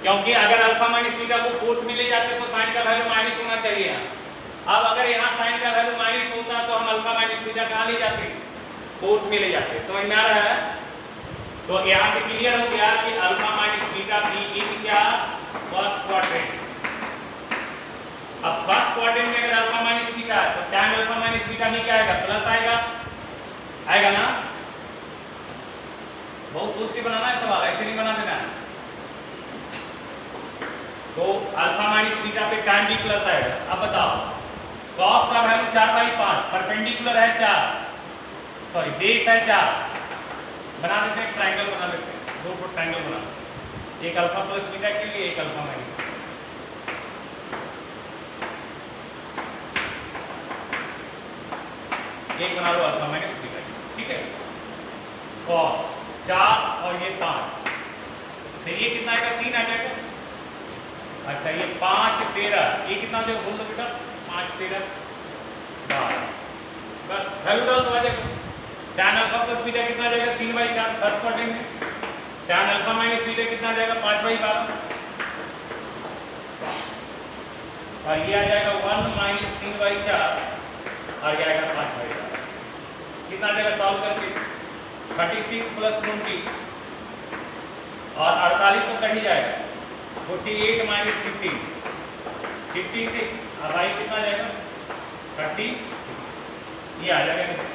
क्योंकि अगर अल्फा माइनस बीटा को फोर्थ में ले जाते तो साइन का वैल्यू माइनस होना चाहिए। अब अगर यहाँ साइन का वैल्यू माइनस होता तो हम अल्फा माइनस बीटा कहाँ ले जाते, फोर्थ में ले जाते, समझ में आ रहा है। तो यहाँ से क्लियर हो गया कि alpha minus beta be in क्या फर्स्ट क्वाड्रेंट। अब फर्स्ट क्वाड्रेंट में अगर अल्फा माइनस बीटा है तो tan अल्फा माइनस बीटा में क्या आएगा, प्लस आएगा ना। बहुत सोच के बनाना है सवाल, ऐसे नहीं बना देना है। तो अल्फा माइनस बीटा पे tan भी प्लस आएगा। अब बताओ cos का वैल्यू 4/5, परपेंडिकुलर है 4, सॉरी बेस है 4, बना देते हैं ट्रायंगल, बना देते हैं दो ट्रायंगल बना देते हैं, एक अल्फा प्लस बीटा के लिए एक अल्फा माइनस, एक बना लो अल्फा माइनस बीटा, ठीक है। cos 4 और ये 5, तो ये कितना आएगा 3 आ जाएगा। अच्छा ये 5 13, ये कितना हो जाएगा बोल दो बेटा, 5 13 12, बस वैल्यू डाल दो आ जाएगा। tan अल्फा प्लस बीटा कितना आ जाएगा 3/4 फर्स्ट क्वाड्रेंट में, tan अल्फा माइनस बीटा कितना आ जाएगा 5/12 और ये आ जाएगा 1 माइनस 3/4 और ये आएगा 5/12 कितना आ जाएगा सॉल्व करके 36 प्लस 20 और 48 से कट ही जाएगा 48 माइनस 15 56 अब आई कितना आ जाएगा 30 ये आ जाएगा इससे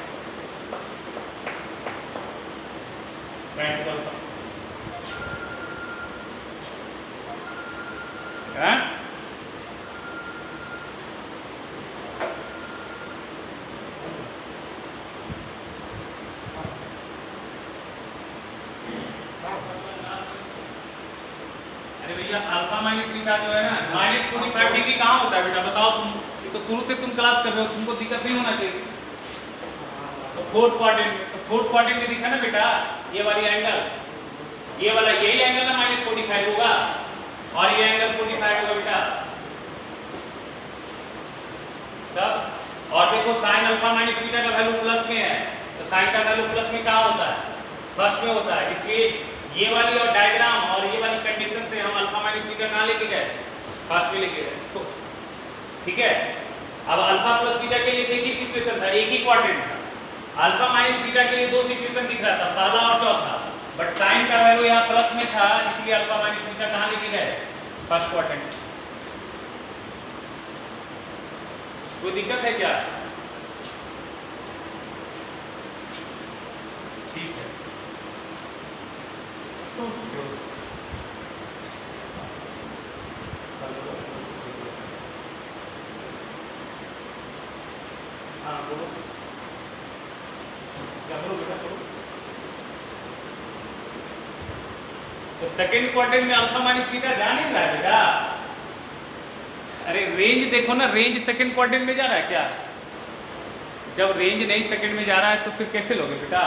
अरे भैया अल्फा माइनस बीटा जो है ना -45 डिग्री कहाँ होता है बेटा बताओ तुम तो शुरू से तुम क्लास कर रहे हो तुमको दिक्कत नहीं होना चाहिए तो फोर्थ क्वाड्रेंट में दिखा ना बेटा ये वाली एंगल ये वाला यही एंगल ना -45 होगा और ये एंगल 45 होगा बेटा तब और देखो sin अल्फा माइनस बीटा का वैल्यू प्लस में है तो sin का वैल्यू प्लस में कहाँ होता है फर्स्ट में होता है इसलिए ये वाली और डायग्राम और ये वाली कंडीशन से हम अल्फा माइनस बीटा कहाँ लेके गए फर्स्ट में लेके गए तो ठीक है अब अल्फा प्लस बीटा के लिए देखिए सिचुएशन था एक ही क्वाड्रेंट था अल्फा माइनस बीटा के लिए दो सिचुएशन दिख रहा था पहला और चौथा बट साइन का वैल्यू यहाँ प्लस में था इसलिए अल्फा माइनस बीटा कहाँ लेके गए फर्स्ट क्वाड्रेंट कोई दिक्कत है क्या ठीक है हाँ बोलो क्या बोलो बेटा बोलो तो सेकंड क्वाड्रेंट में अल्फा माइनस बीटा जा नहीं रहा है बेटा अरे रेंज देखो ना रेंज सेकंड क्वाड्रेंट में जा रहा है क्या जब रेंज नहीं सेकंड में जा रहा है तो फिर कैसे लोगे बेटा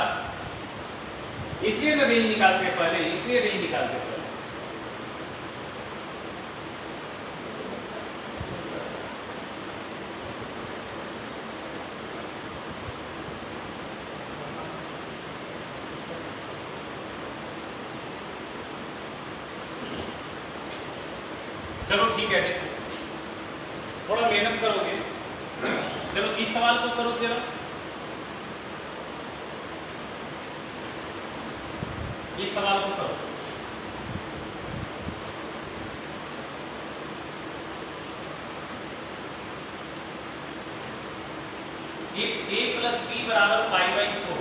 इसलिए ना रेंज निकालते हैं पहले इसलिए रेंज निकालते हैं पहले चलो ठीक है देखो थोड़ा मेहनत करोगे चलो इस सवाल को करो जरा इस सवाल को करो if a plus b बराबर π/4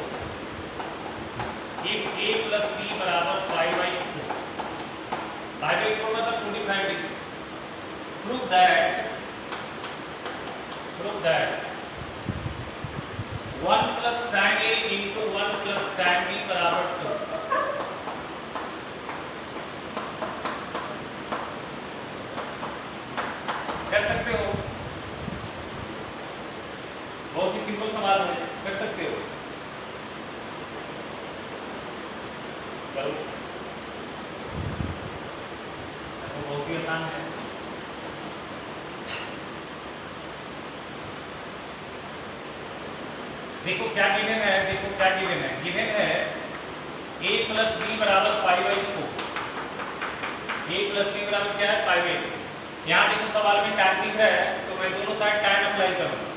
if a plus b बराबर π/4 π/4 मतलब 45 degree prove that 1 plus tan a into 1 plus tan b बराबर 2 कर सकते हो बहुत ही सिंपल सवाल है कर सकते हो करो तो बहुत ही आसान है देखो क्या गिवन है गिवन है a प्लस बी बराबर π/4 a प्लस बी बराबर क्या है π/4 यहाँ देखो सवाल में tan दिख रहा है तो मैं दोनों साइड tan अप्लाई करूँगा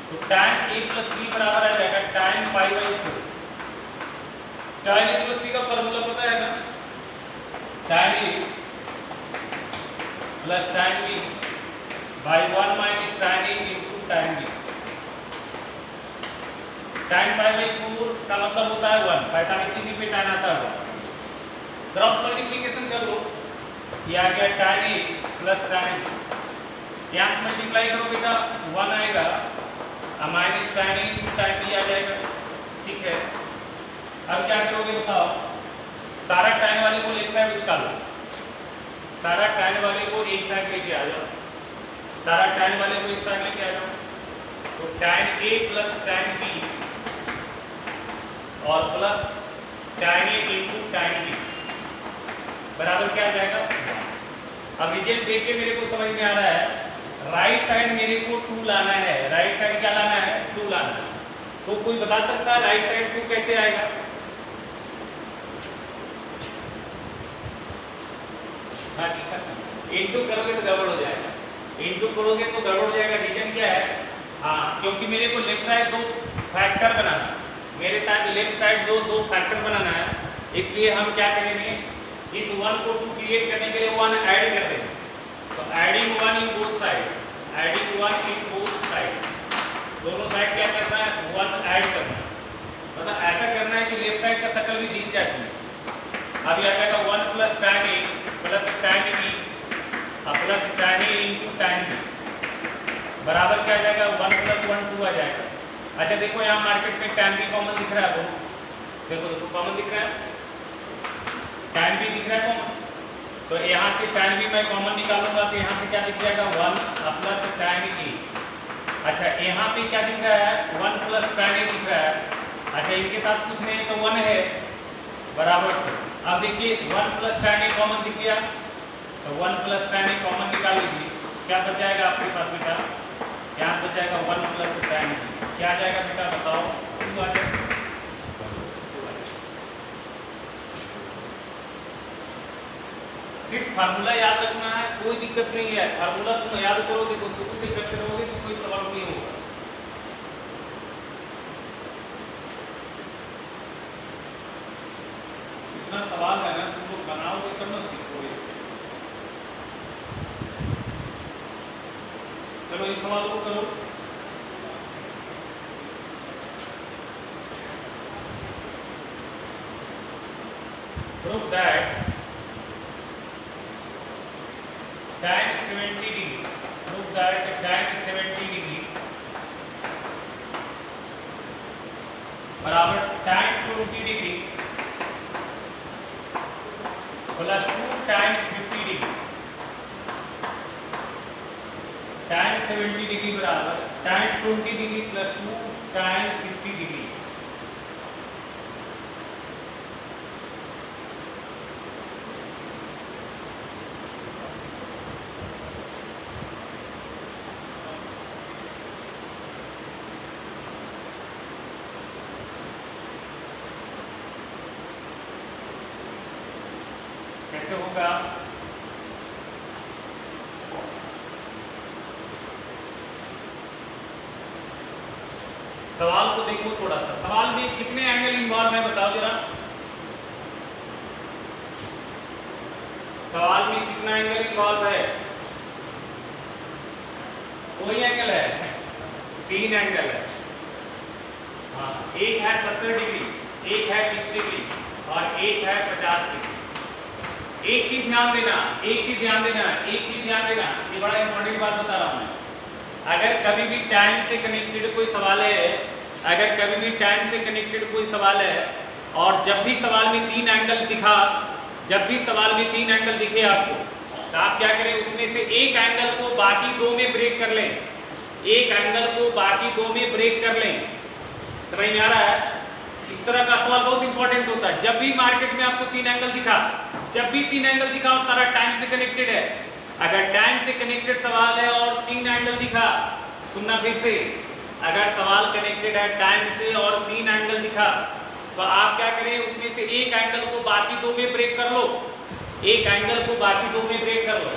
तो tan a प्लस बी बराबर आ जाएगा tan π/4 tan a plus B का फॉर्मूला पता है ना tan a plus tan b by 1 minus tan a into tan b tan π/4 का मतलब होता है 1 45 डिग्री पे tan आता है क्रॉस मल्टीप्लिकेशन कर लो ये आ गया tan a plus tan b यहाँ से मल्टीप्लाई करो बेटा 1 आएगा और minus tan a into tan b आ जाएगा ठीक है अब क्या करोगे बताओ सारा tan वाले को एक साइड उचका लो सारा tan वाले को एक साइड लेके आ जाओ सारा tan वाले को एक साइड लेके आ जाओ तो tan a plus tan b और plus tan a into tan b बराबर क्या आ जाएगा अब रिजल्ट देख के मेरे को समझ में आ रहा है राइट साइड मेरे को 2 लाना है राइट साइड क्या लाना है 2 लाना है तो कोई बता सकता है राइट साइड 2 कैसे आएगा अच्छा, इंटू करोगे तो गड़बड़ हो जाएगा, इंटू करोगे तो गड़बड़ हो जाएगा। रीजन क्या है? हाँ, क्योंकि मेरे को लेफ्ट साइड दो फैक्टर बनाना, मेरे साथ लेफ्ट साइड दो फैक्टर बनाना है, इसलिए हम क्या करेंगे, इस 1 को 2 क्रिएट करने के लिए 1 ऐड कर देंगे। तो adding 1 in both sides, adding 1 in both sides, दोनों साइड क्या करना है, 1 ऐड करना है। मतलब ऐसा करना है कि लेफ्ट साइड का शक्ल भी दिख जाए तुम्हें। अभी आ जाएगा 1 plus tan a plus tan b plus tan a into tan b बराबर क्या आ जाएगा, 1 प्लस 1 2 आ जाएगा। अच्छा देखो यहाँ मार्केट में tan b कॉमन दिख रहा है, दोनों देखो देखो कॉमन दिख रहा है, tan b दिख रहा है कॉमन। तो यहाँ से tan b मैं कॉमन निकालूंगा तो यहाँ से क्या दिख जाएगा, 1 प्लस tan a। अच्छा यहाँ पे क्या दिख रहा है, 1 प्लस tan a दिख रहा है। अच्छा इनके साथ कुछ नहीं है तो 1 है बराबर। अब देखिए 1 प्लस tan a कॉमन दिख गया, तो 1 प्लस tan a कॉमन निकाल लीजिए, क्या बच जाएगा आपके पास बेटा, यहाँ बच जाएगा 1 प्लस tan b। क्या आ जाएगा बेटा बताओ, किस आ जाएगा? सिर्फ फार्मूला याद रखना है, कोई दिक्कत नहीं है। फार्मूला तुम याद करोगे तो शुरू से करते रहोगे तो कोई सवाल नहीं होगा। इतना सवाल है ना, तुम लोग बनाओगे तब ना सीखोगे। चलो इस सवाल को करो। Prove that tan 70 degree, prove that tan 70 degree बराबर tan 20 degree plus 2 tan 50 degree. tan 70 degree बराबर tan 20 degree plus 2 tan 50 degree. कैसे होगा? सवाल को देखो थोड़ा सा, सवाल में कितने एंगल इन्वॉल्व है बताओ जरा, सवाल में कितना एंगल इन्वॉल्व है? कोई एंगल है? 3 एंगल है। हाँ, एक है 70 डिग्री, एक है 20 डिग्री और एक है 50 डिग्री। एक चीज ध्यान देना, एक चीज ध्यान देना, एक चीज ध्यान देना, ये बड़ा इंपॉर्टेंट बात बता रहा हूं मैं। अगर कभी भी tan से कनेक्टेड कोई सवाल है, अगर कभी भी tan से कनेक्टेड कोई सवाल है और जब भी सवाल में 3 एंगल दिखा, जब भी सवाल में 3 एंगल दिखे आपको, तो आप क्या करें, उसमें से एक एंगल को बाकी 2 में ब्रेक कर लें, एक एंगल को बाकी 2 में ब्रेक कर लें। समझ में आ रहा है? इस तरह का सवाल बहुत इंपॉर्टेंट होता है। जब भी मार्केट में आपको 3 एंगल दिखा, जब भी 3 एंगल दिखा और सारा tan से कनेक्टेड है, अगर tan से कनेक्टेड सवाल है और 3 एंगल दिखा, सुनना फिर से, अगर सवाल कनेक्टेड है tan से और 3 एंगल दिखा, तो आप क्या करें, उसमें से एक एंगल को बाकी 2 में ब्रेक कर लो, एक एंगल को बाकी 2 में ब्रेक कर लो।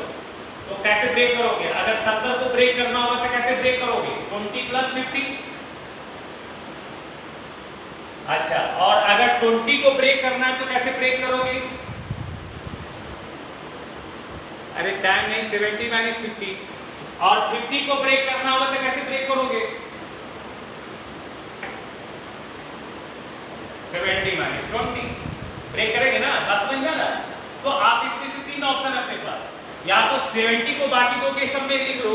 तो कैसे ब्रेक करोगे? अगर 70 को ब्रेक करना होगा तो कैसे ब्रेक करोगे? 20 प्लस 50। अच्छा, और अगर 20 को ब्रेक करना है तो कैसे ब्रेक करोगे? अरे tan नहीं, 70 माइनस 50। और 50 को ब्रेक करना होगा तो कैसे ब्रेक करोगे? 70 माइनस 20 ब्रेक करेंगे ना, बात समझ में आ रहा है? तो आप इसमें से 3 ऑप्शन है अपने पास, या तो 70 को बाकी 2 के सब में लिख लो,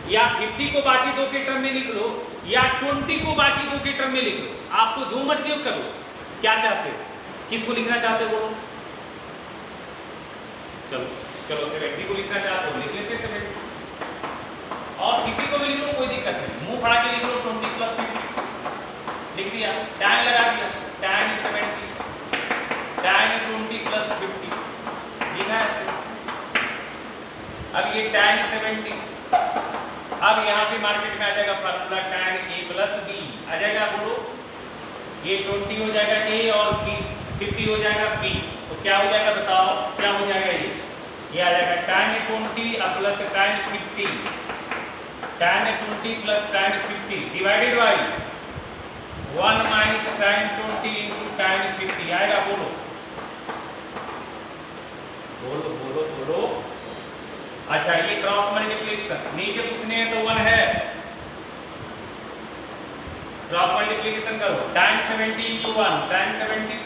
या 50 को बाकी 2 के टर्म में लिख लो, या 20 को बाकी 2 के टर्म में लिख लो। आपको जो मर्जी करो, क्या चाहते हो, किसको लिखना चाहते हो? चलो चलो 70 को लिखना चाहते हो लिख लेते 70, और किसी को भी लिख लो, कोई दिक्कत नहीं, मुंह फड़ा के लिख लो 20 प्लस 50 लिख दिया, tan लगा दिया, tan 70 tan 20 प्लस 50 लिखा है ऐसे। अब ये tan 70, अब यहाँ पे मार्केट में आ जाएगा formula tan a plus b आ जाएगा, बोलो ये 20 हो जाएगा a और b 50 हो जाएगा b, तो क्या हो जाएगा बताओ, क्या हो जाएगा? ये आ जाएगा plus tan 50 tan 20 plus tan 50 divided by 1 minus tan 20 into tan 50 आएगा। बोलो बोलो बोलो बोलो। अच्छा ये क्रॉस मल्टीप्लिकेशन नीचे कुछ नहीं है तो 1 है, क्रॉस मल्टीप्लिकेशन करो। tan 70 इंटू 1 tan 70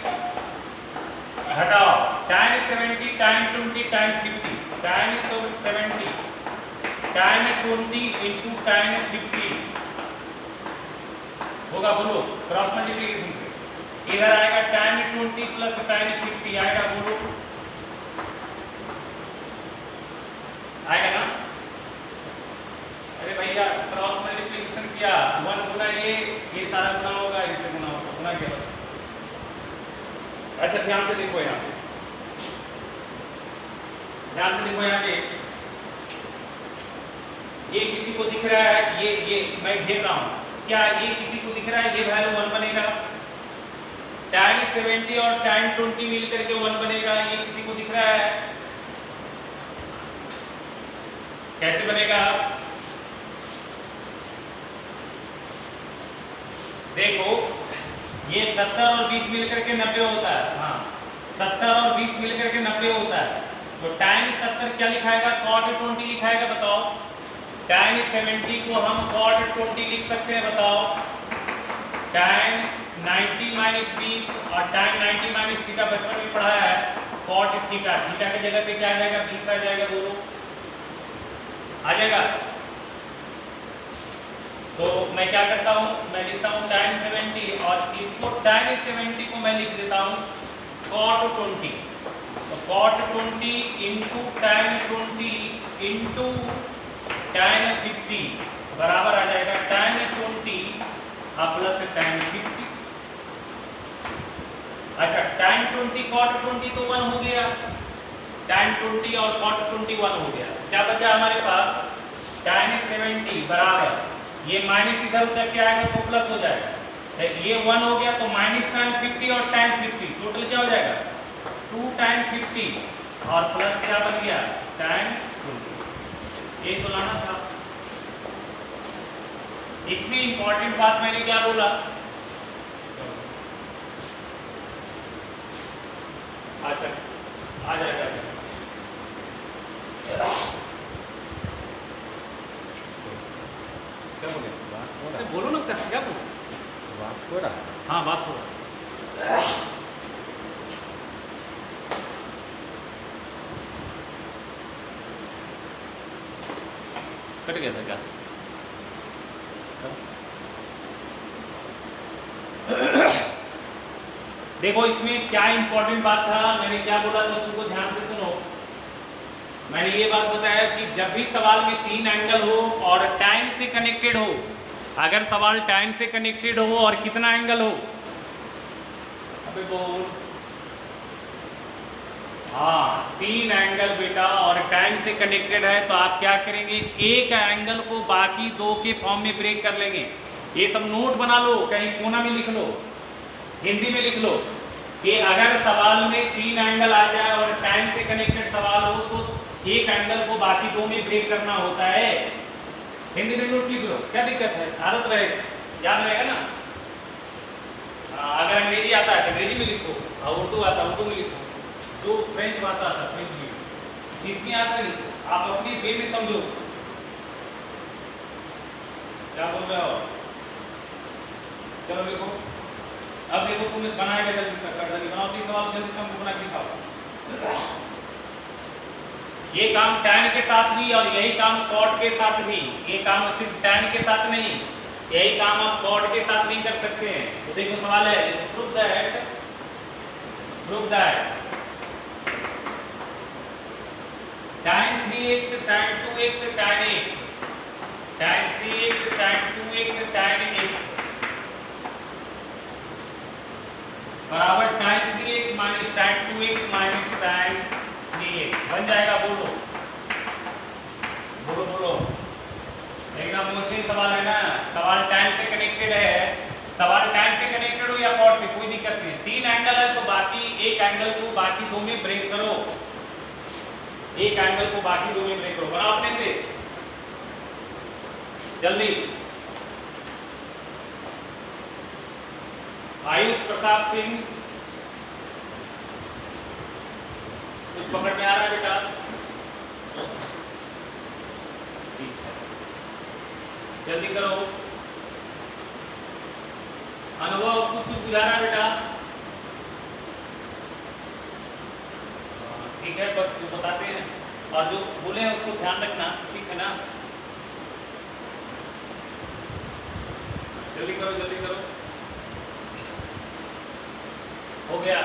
हटाओ tan 70 tan 20 tan 50 tan 70 tan 20 into tan 50 होगा। बोलो क्रॉस मल्टीप्लिकेशन से इधर आएगा tan 20 प्लस tan 50 आएगा। बोलो आएगा ना? अरे भैया क्रॉस मल्टीप्लिकेशन किया 1 गुना ये सारा गुना होगा, इससे गुना होगा, गुना किया बस। अच्छा ध्यान से देखो यहाँ पे, ध्यान से देखो यहाँ पे, ये किसी को दिख रहा है, ये मैं घेर रहा हूँ, क्या ये किसी को दिख रहा है? ये वैल्यू 1 बनेगा। tan 70 और tan 20 मिलकर के 1 बनेगा, ये किसी को दिख रहा है? कैसे बनेगा? देखो ये 70 और 20 मिलकर के 90 होता है। हाँ 70 और 20 मिलकर के 90 होता है, तो tan 70 क्या लिखाएगा? cot 20 लिखाएगा। बताओ tan 70 को हम cot 20 लिख सकते हैं? बताओ tan 90 माइनस 20 और tan 90 माइनस थीटा बचपन में पढ़ा है, cot थीटा, थीटा की जगह पे क्या आ जाएगा? 20 आ जाएगा। बोलो आ जाएगा। तो मैं क्या करता हूँ, मैं लिखता हूँ tan 70 और इसको tan 70 को मैं लिख देता हूँ cot 20, तो cot 20 into tan 20 into tan 50 बराबर आ जाएगा tan 20 प्लस tan 50। अच्छा tan 20 cot 20 तो 1 हो गया, tan 20 और cot 20 1 हो गया। क्या बचा हमारे पास? tan 70 बराबर ये माइनस इधर उचक के आएगा तो प्लस हो जाएगा, ये 1 हो गया तो माइनस tan 50 और tan 50 टोटल क्या हो जाएगा? 2 tan 50 और प्लस क्या बन गया? tan 20। ये तो लाना था। इसमें इंपॉर्टेंट बात मैंने क्या बोला? अच्छा आ जाएगा। क्या बोले? अरे बोलो ना कैसे, क्या बोलो? बात हो रहा है। हाँ बात हो रहा है। कट गया था क्या? देखो इसमें क्या इंपॉर्टेंट बात था, मैंने क्या बोला था तुमको ध्यान से सुनो। मैंने ये बात बताया कि जब भी सवाल में 3 एंगल हो और tan से कनेक्टेड हो, अगर सवाल tan से कनेक्टेड हो और कितना एंगल हो, अबे बोल, हाँ 3 एंगल बेटा और tan से कनेक्टेड है, तो आप क्या करेंगे? एक एंगल को बाकी 2 के फॉर्म में ब्रेक कर लेंगे। ये सब नोट बना लो, कहीं कोना में लिख लो, हिंदी में लिख लो कि अगर सवाल में 3 एंगल आ जाए और tan से कनेक्टेड सवाल हो तो एक एंगल को बाकी 2 में ब्रेक करना होता है। हिंदी में नोट लिख लो, क्या दिक्कत है? आदत रहे, याद रहेगा ना। अगर अंग्रेजी आता है तो अंग्रेजी में लिखो, और उर्दू आता है उर्दू में लिखो, जो फ्रेंच भाषा आता है फ्रेंच में, जिस में आता है लिखो, आप अपनी वे में समझो। क्या बोल रहे हो? चलो लिखो। अब देखो तुम्हें बनाएगा जल्दी से, जल्दी बनाओ, 30 सवाल जल्दी से हमको बना के दिखाओ। ये काम tan के साथ भी और यही काम cot के साथ भी, ये काम सिर्फ tan के साथ नहीं, यही काम आप cot के साथ भी कर सकते हैं। तो देखो सवाल है, prove that tan 3x tan 2x tan x tan 3x tan 2x tan x बराबर tan 3x minus tan 2x minus tan 3x बन जाएगा। बोलो बोलो बोलो, एकदम मुश्किल सवाल है ना। सवाल tan से कनेक्टेड है, सवाल tan से कनेक्टेड हो या cot से, कोई दिक्कत नहीं। 3 एंगल है तो बाकी एक एंगल को बाकी 2 में ब्रेक करो। एक एंगल को बाकी दो में ब्रेक करो, बनाओ अपने से जल्दी। आयुष प्रताप सिंह, कुछ पकड़ में आ रहा है बेटा? ठीक है, जल्दी करो। अनुभव, कुछ बुझा रहा है बेटा? ठीक है, बस जो बताते हैं और जो बोले हैं उसको ध्यान रखना, ठीक है ना? जल्दी करो, जल्दी करो। हो गया।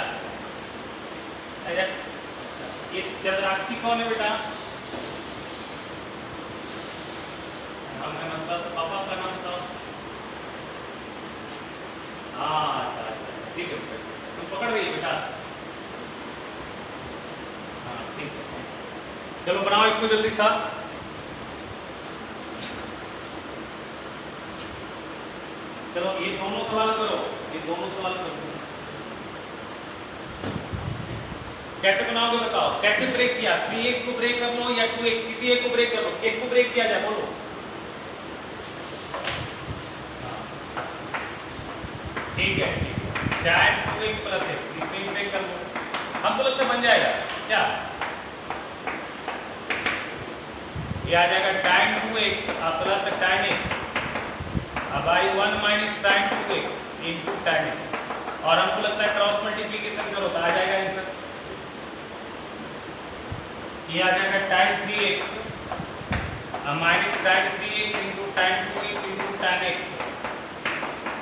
ये चंद्राक्षी कौन है बेटा? मतलब पापा का नाम था। हाँ, अच्छा अच्छा, ठीक है बेटा, तुम पकड़ गई बेटा। हाँ ठीक है, चलो बनाओ इसको जल्दी सा। चलो ये दोनों सवाल करो, ये दोनों सवाल करो। कैसे बनाओगे बताओ? कैसे ब्रेक किया? 3x को ब्रेक कर लो या 2x, किसी एक को ब्रेक कर लो। किसको ब्रेक किया जाए बोलो? ठीक है, tan 2x प्लस x, इसमें ब्रेक कर लो। हमको लगता है बन जाएगा क्या? ये आ जाएगा tan 2x plus tan x by 1 minus tan 2x into tan x, और हमको लगता है क्रॉस मल्टीप्लीकेशन करो तो आ जाएगा आंसर। ये आ जाएगा tan 3x minus tan 3x into tan 2x into tan x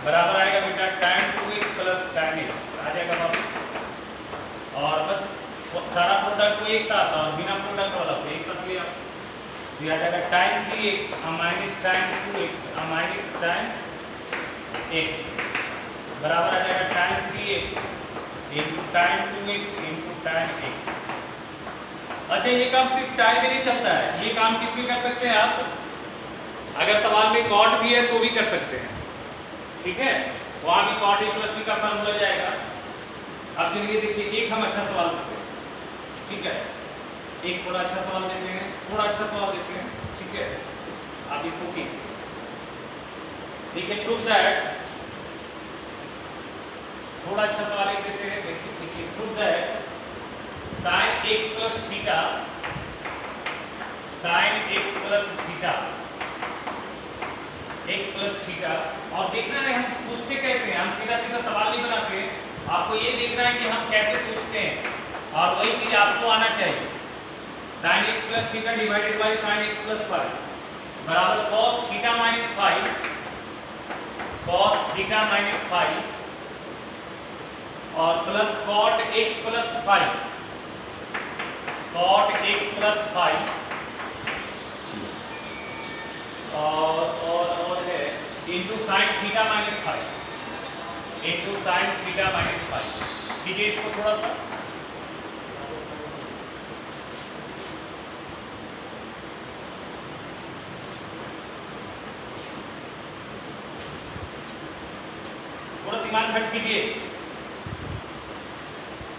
बराबर आएगा बेटा tan 2x plus tan x आ जाएगा बाबू। और बस सारा प्रोडक्ट को एक साथ और बिना प्रोडक्ट वाला को एक साथ लिया, ये आ जाएगा tan 3x minus tan 2x minus tan x बराबर आ जाएगा tan 3x into tan 2x into tan x। अच्छा, ये काम सिर्फ टाई में नहीं चलता है, ये काम किस में कर सकते हैं आप? अगर सवाल में कॉट भी है तो भी कर सकते हैं, ठीक है? वहां भी कॉट ए प्लस बी का फॉर्मूला जाएगा। अब चलिए देखिए, एक हम अच्छा सवाल करते हैं, ठीक है? एक थोड़ा अच्छा सवाल देते हैं, थोड़ा अच्छा सवाल देते हैं, ठीक है? आप इसको देखिए, प्रूव दैट, थोड़ा अच्छा सवाल एक देते हैं। देखिए, prove that sin x plus theta, sin x plus theta, x plus theta. और देखना है हम सोचते कैसे हैं, हम सीधा सीधा सवाल नहीं बनाते, आपको ये देखना है कि हम कैसे सोचते हैं, और वही चीज आपको आना चाहिए। sin x plus theta divided by sin x plus five बराबर cos theta minus five, cos theta minus five और plus cot x plus five, cot x plus 5 और है into sine theta minus 5 into sine theta minus 5। ठीक है, इसको थोड़ा सा दिमाग खर्च कीजिए।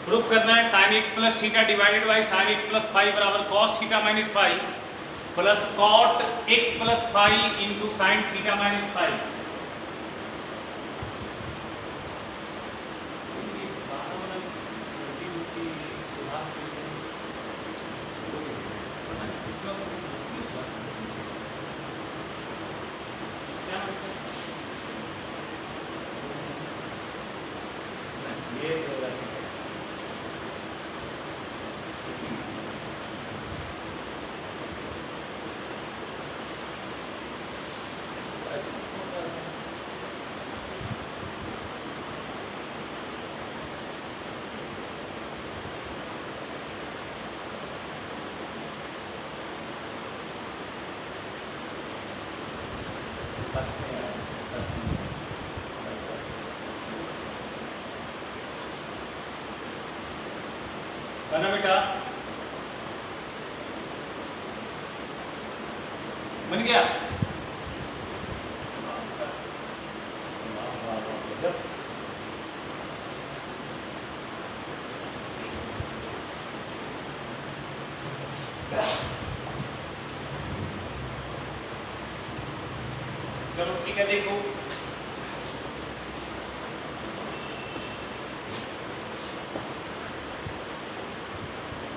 प्रूफ करना है sin x plus theta divided by sin x plus 5 बराबर cos theta minus 5 plus cot x plus 5 into sine theta minus 5। बना बेटा, बन गया। चलो ठीक है, देखो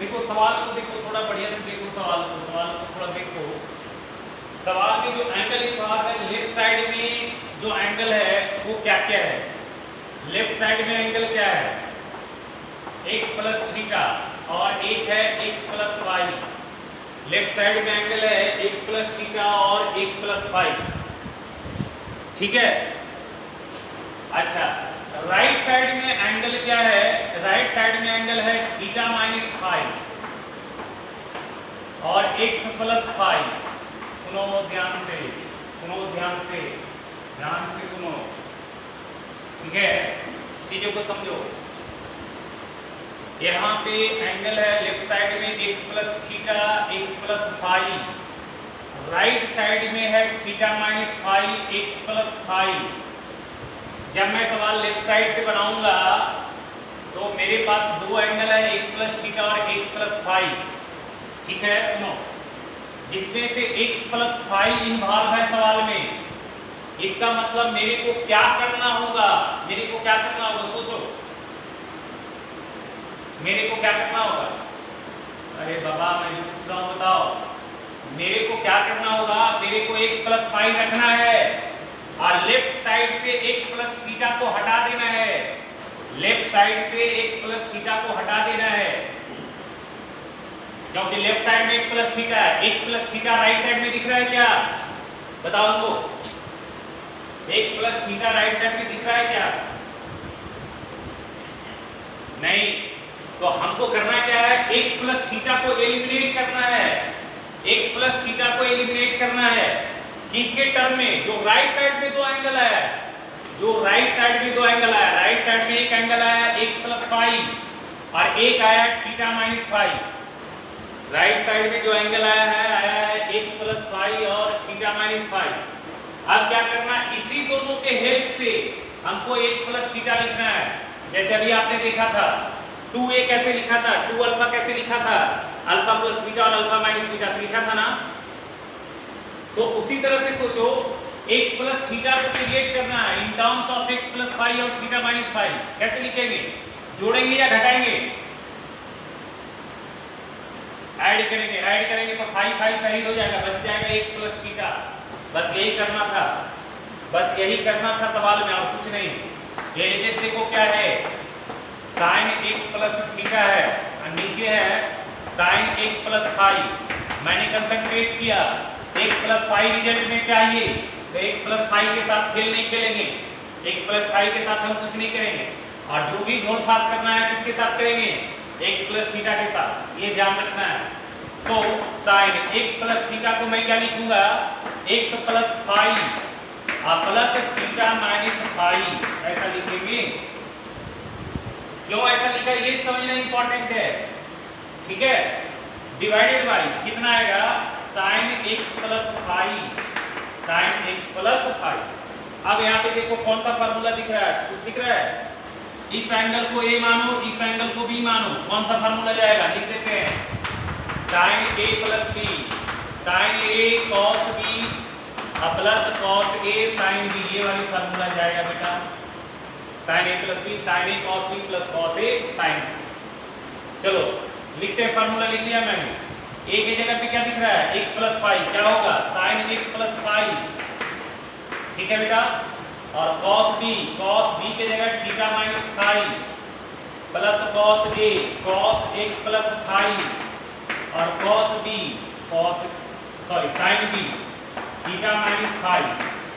देखो सवाल को देखो, थोड़ा बढ़िया से देखो सवाल को थोड़ा देखो। सवाल में जो एंगल इन्वॉल्व है, लेफ्ट साइड में जो एंगल है वो क्या क्या है? लेफ्ट साइड में एंगल क्या है? x प्लस थीटा, और एक है x plus Y. Left side में एंगल है x प्लस थीटा और x प्लस वाई, ठीक है। अच्छा, राइट साइड में एंगल क्या है? राइट साइड में एंगल है थीटा माइनस फाइव और x प्लस फाइव। सुनो ध्यान से, ध्यान से सुनो, ठीक है, चीजों को समझो। यहाँ पे एंगल है लेफ्ट साइड में x plus theta, x plus five, right side में है theta minus five, x plus five. जब मैं सवाल लेफ्ट साइड से बनाऊंगा तो मेरे पास दो एंगल है x प्लस थीटा और x प्लस फाइव, ठीक है। सुनो, जिसमें से x प्लस फाइव इन्वॉल्व है सवाल में, इसका मतलब मेरे को क्या करना होगा? सोचो, मेरे को क्या करना होगा? अरे बाबा मैं जो पूछ रहा हूँ बताओ, मेरे को क्या करना होगा? मेरे को x प्लस फाइव रखना है और लेफ्ट साइड से x प्लस थीटा को हटा देना है। लेफ्ट साइड से x प्लस थीटा को हटा देना है, क्योंकि लेफ्ट साइड में x प्लस थीटा है। x plus theta right side में दिख रहा है क्या? बताओ हमको, x plus theta right side में दिख रहा है क्या? नहीं, तो हमको करना क्या है? x प्लस थीटा को एलिमिनेट करना है। x प्लस थीटा को एलिमिनेट करना है किसके टर्म में? जो राइट साइड में दो एंगल आया, राइट साइड में एक एंगल आया x प्लस फाइव और एक आया theta minus five. Right side में जो एंगल आया है x प्लस फाइव और थीटा माइनस फाइव। अब क्या करना? इसी दोनों के हेल्प से हमको x प्लस थीटा लिखना है। जैसे अभी आपने देखा था 2a कैसे लिखा था, 2 अल्फा कैसे लिखा था? अल्फा प्लस बीटा और अल्फा माइनस बीटा से लिखा था ना। तो उसी तरह से सोचो, x प्लस थीटा को क्रिएट करना है in terms of x plus five और थीटा माइनस फाइव। कैसे लिखेंगे? जोड़ेंगे या घटाएंगे? ऐड करेंगे तो फाइव फाइव शहीद हो जाएगा, बच जाएगा x प्लस थीटा। बस यही करना था सवाल में, और कुछ नहीं। ये नीचे देखो क्या है, साइन x प्लस थीटा है और नीचे है साइन x प्लस फाइव। मैंने कंसंट्रेट किया, x प्लस फाइव रिजल्ट में चाहिए तो x प्लस फाइव के साथ खेल नहीं खेलेंगे, x प्लस फाइव के साथ हम कुछ नहीं करेंगे। और जो भी जोड़ पास करना है किसके साथ करेंगे? x प्लस थीटा के साथ, ये ध्यान रखना है। So sine x plus theta को मैं क्या लिखूंगा? x प्लस फाइव और प्लस थीटा माइनस फाइव, ऐसा लिखेंगे। क्यों ऐसा लिखा ये समझना इंपॉर्टेंट है, ठीक है। डिवाइडेड बाई कितना आएगा? Sine x plus five, sine x plus five. अब यहाँ पे देखो कौन सा फार्मूला दिख रहा है? कुछ दिख रहा है? इस एंगल को a मानो, इस एंगल को b मानो, कौन सा फार्मूला जाएगा? लिख देते हैं, sine a plus b, sine a cos b plus cos a sine b, ये वाली फार्मूला जाएगा बेटा। Sine a plus b, sine a cos b plus cos a sine. चलो लिखते हैं, फार्मूला लिख दिया मैंने। a की जगह पे क्या दिख रहा है? x प्लस फाइव, क्या होगा? साइन x प्लस फाइव, ठीक है बेटा। और cos b की जगह theta minus five plus cos a, cos x plus five और sine b theta minus five.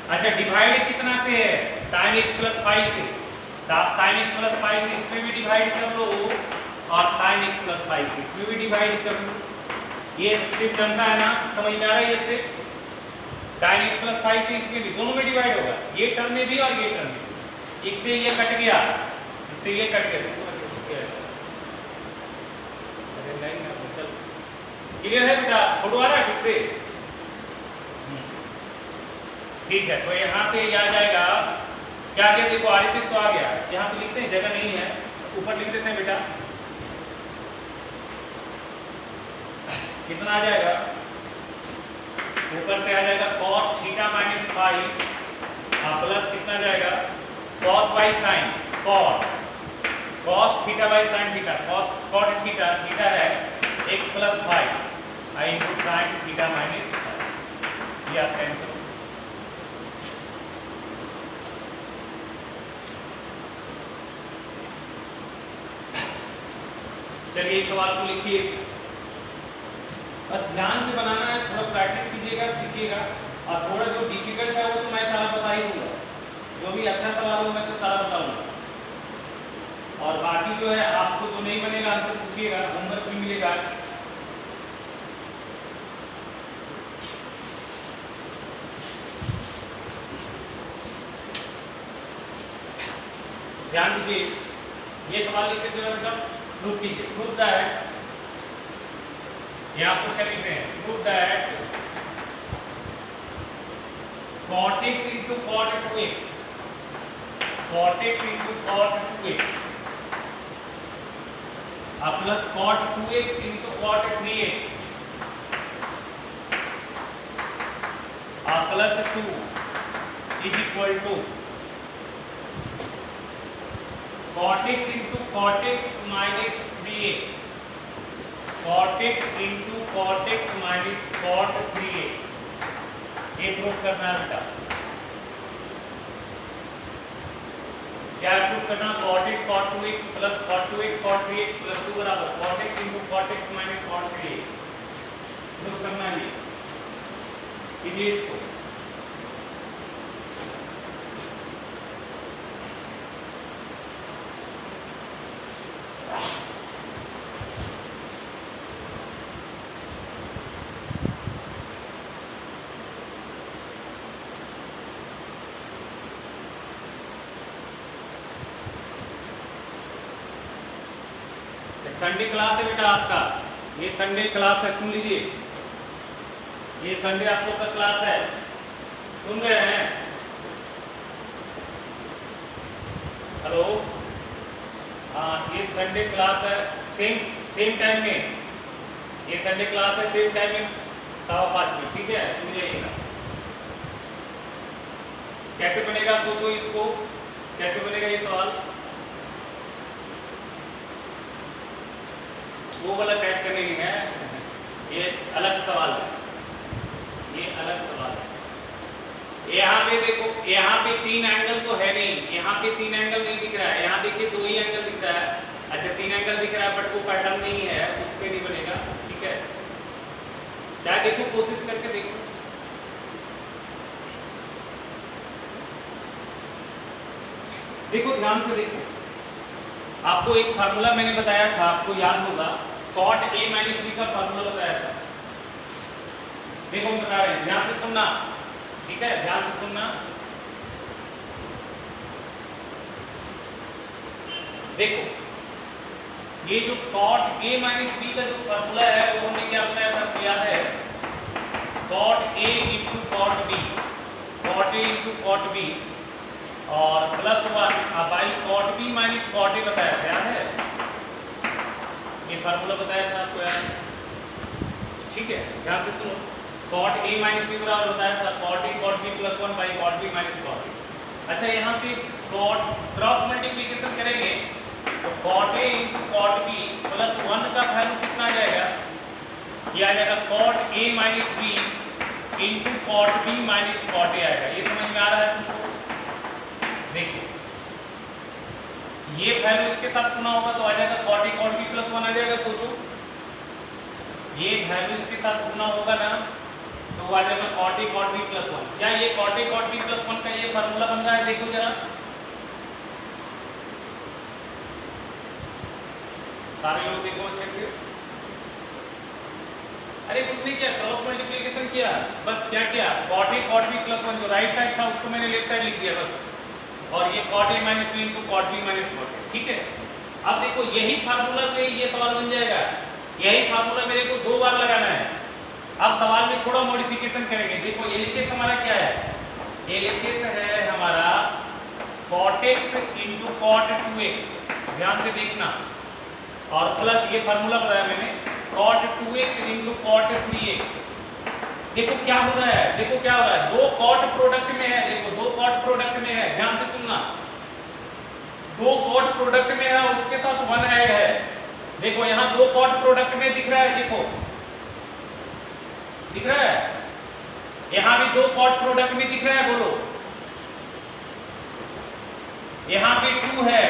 अच्छा, डिवाइड कितना से है? साइन x प्लस फाइव से, तो आप साइन x प्लस फाइव से इसमें भी डिवाइड कर लो और साइन x प्लस फाइव से इसमें भी डिवाइड कर लो। ये स्टेप बनता है ना, समझ में आ रहा है ये step? Sine x plus five से इसमें भी, दोनों में डिवाइड होगा, ये टर्म में भी और ये टर्म में। इससे ये कट गया, इससे ये कट गया। क्लियर है बेटा? फोटो आ रहा है ठीक से? ठीक है, तो यहाँ से ये आ जाएगा क्या क्या? देखो RHS तो आ गया, यहाँ पे लिखते हैं, जगह नहीं है, ऊपर लिख देते हैं बेटा। कितना आ जाएगा? ऊपर से आ जाएगा cos theta minus five plus कितना जाएगा cos by sine cos theta by sine theta cot theta theta है x प्लस फाइव आई into sine theta minus five. ये आपका आंसर। चलिए इस सवाल को लिखिए, बस ध्यान से बनाना है, थोड़ा प्रैक्टिस कीजिएगा, सीखिएगा, और थोड़ा जो डिफिकल्ट है वो तो मैं सारा बता ही दूंगा, जो भी अच्छा सवाल हो मैं तो सारा बताऊंगा, और बाकी जो है आपको जो नहीं बनेगा हमसे पूछिएगा, होमवर्क भी मिलेगा। ध्यान दीजिए, ये सवाल लिखते समय मतलब प्रूफ कीजिए, प्रूफ दैट, यहाँ क्वेश्चन लिख रहे हैं, proof that cot x into cot 2x, cot x into cot 2x plus cot 2x into cot 3x plus 2 is equal to cot x into cot x minus 3x, cot x into cot x minus cot 3x। ये proof करना है बेटा, क्या proof करना, cot x cot 2x plus cot 2x cot 3x plus 2 बराबर cot x into cot x minus cot 3x। Proof करना है, कीजिए इसको। संडे क्लास है बेटा आपका, ये संडे क्लास है, सुन लीजिए, ये संडे आप लोग का क्लास है, सुन रहे हैं? हेलो, हाँ, ये संडे क्लास है, सेम टाइम में, ये संडे क्लास है सेम टाइम में 5:15 में, ठीक है? सुन जाइएगा। कैसे बनेगा सोचो इसको, कैसे बनेगा ये सवाल, वो वाला टाइप करने की है, ये अलग सवाल है, ये अलग सवाल है। यहाँ पे देखो, यहाँ पे 3 एंगल तो है नहीं, यहाँ पे 3 एंगल नहीं दिख रहा है, यहाँ देखिए 2 ही एंगल दिख रहा है। अच्छा 3 एंगल दिख रहा है बट वो पैटर्न नहीं है, उस पर नहीं बनेगा, ठीक है? चाहे देखो, कोशिश करके देखो। देखो ध्यान से देखो, आपको एक फार्मूला मैंने बताया था, आपको याद होगा, cot a माइनस b का फार्मूला बताया था। देखो हम बता रहे हैं, ध्यान से सुनना, ठीक है? ध्यान से सुनना। देखो ये जो cot a माइनस b का जो फार्मूला है वो हमने क्या बताया था, आपको याद है? cot a into cot b, cot a into cot b और plus 1 by cot b minus cot a बताया था, याद है? ये फार्मूला बताया था आपको, याद? ठीक है, ध्यान से सुनो, cot a माइनस b बराबर बताया था cot a cot b plus 1 by cot b minus cot a। अच्छा यहाँ से cot क्रॉस मल्टीप्लिकेशन करेंगे तो cot a into cot b plus 1 का वैल्यू कितना आ जाएगा, ये आ जाएगा cot a minus b into cot b minus cot a आएगा। ये समझ में आ रहा है तुमको? देखो ये वैल्यू इसके साथ गुना होगा तो आ जाएगा cot a cot b plus 1 आ जाएगा। सोचो ये वैल्यू इसके साथ गुना होगा ना तो आ जाएगा cot a cot b plus 1। क्या ये cot a cot b plus 1 का ये फार्मूला बन रहा है? देखो जरा, सारे लोग देखो अच्छे से। अरे कुछ नहीं किया, क्रॉस मल्टीप्लिकेशन किया, बस क्या किया, cot a cot b plus 1 जो राइट साइड था उसको मैंने लेफ्ट साइड लिख दिया बस, और ये cot a minus b into cot b minus cot a, ठीक है? अब देखो यही फार्मूला से ये सवाल बन जाएगा, यही फार्मूला मेरे को 2 बार लगाना है। अब सवाल में थोड़ा मॉडिफिकेशन करेंगे। देखो एलएचएस हमारा क्या है, एलएचएस है हमारा cot x into cot 2x, ध्यान से देखना, और प्लस ये फार्मूला बताया मैंने cot 2x into cot 3x, देखो क्या हो रहा है, देखो क्या हो रहा है, दो कॉट प्रोडक्ट में है, देखो दो कॉट प्रोडक्ट में है, ध्यान से सुनना, दो कॉट प्रोडक्ट में है और उसके साथ वन ऐड है। देखो यहाँ दो कॉट प्रोडक्ट में दिख रहा है, देखो दिख रहा है, यहाँ भी दो कॉट प्रोडक्ट में दिख रहा है, बोलो यहाँ पे 2 है।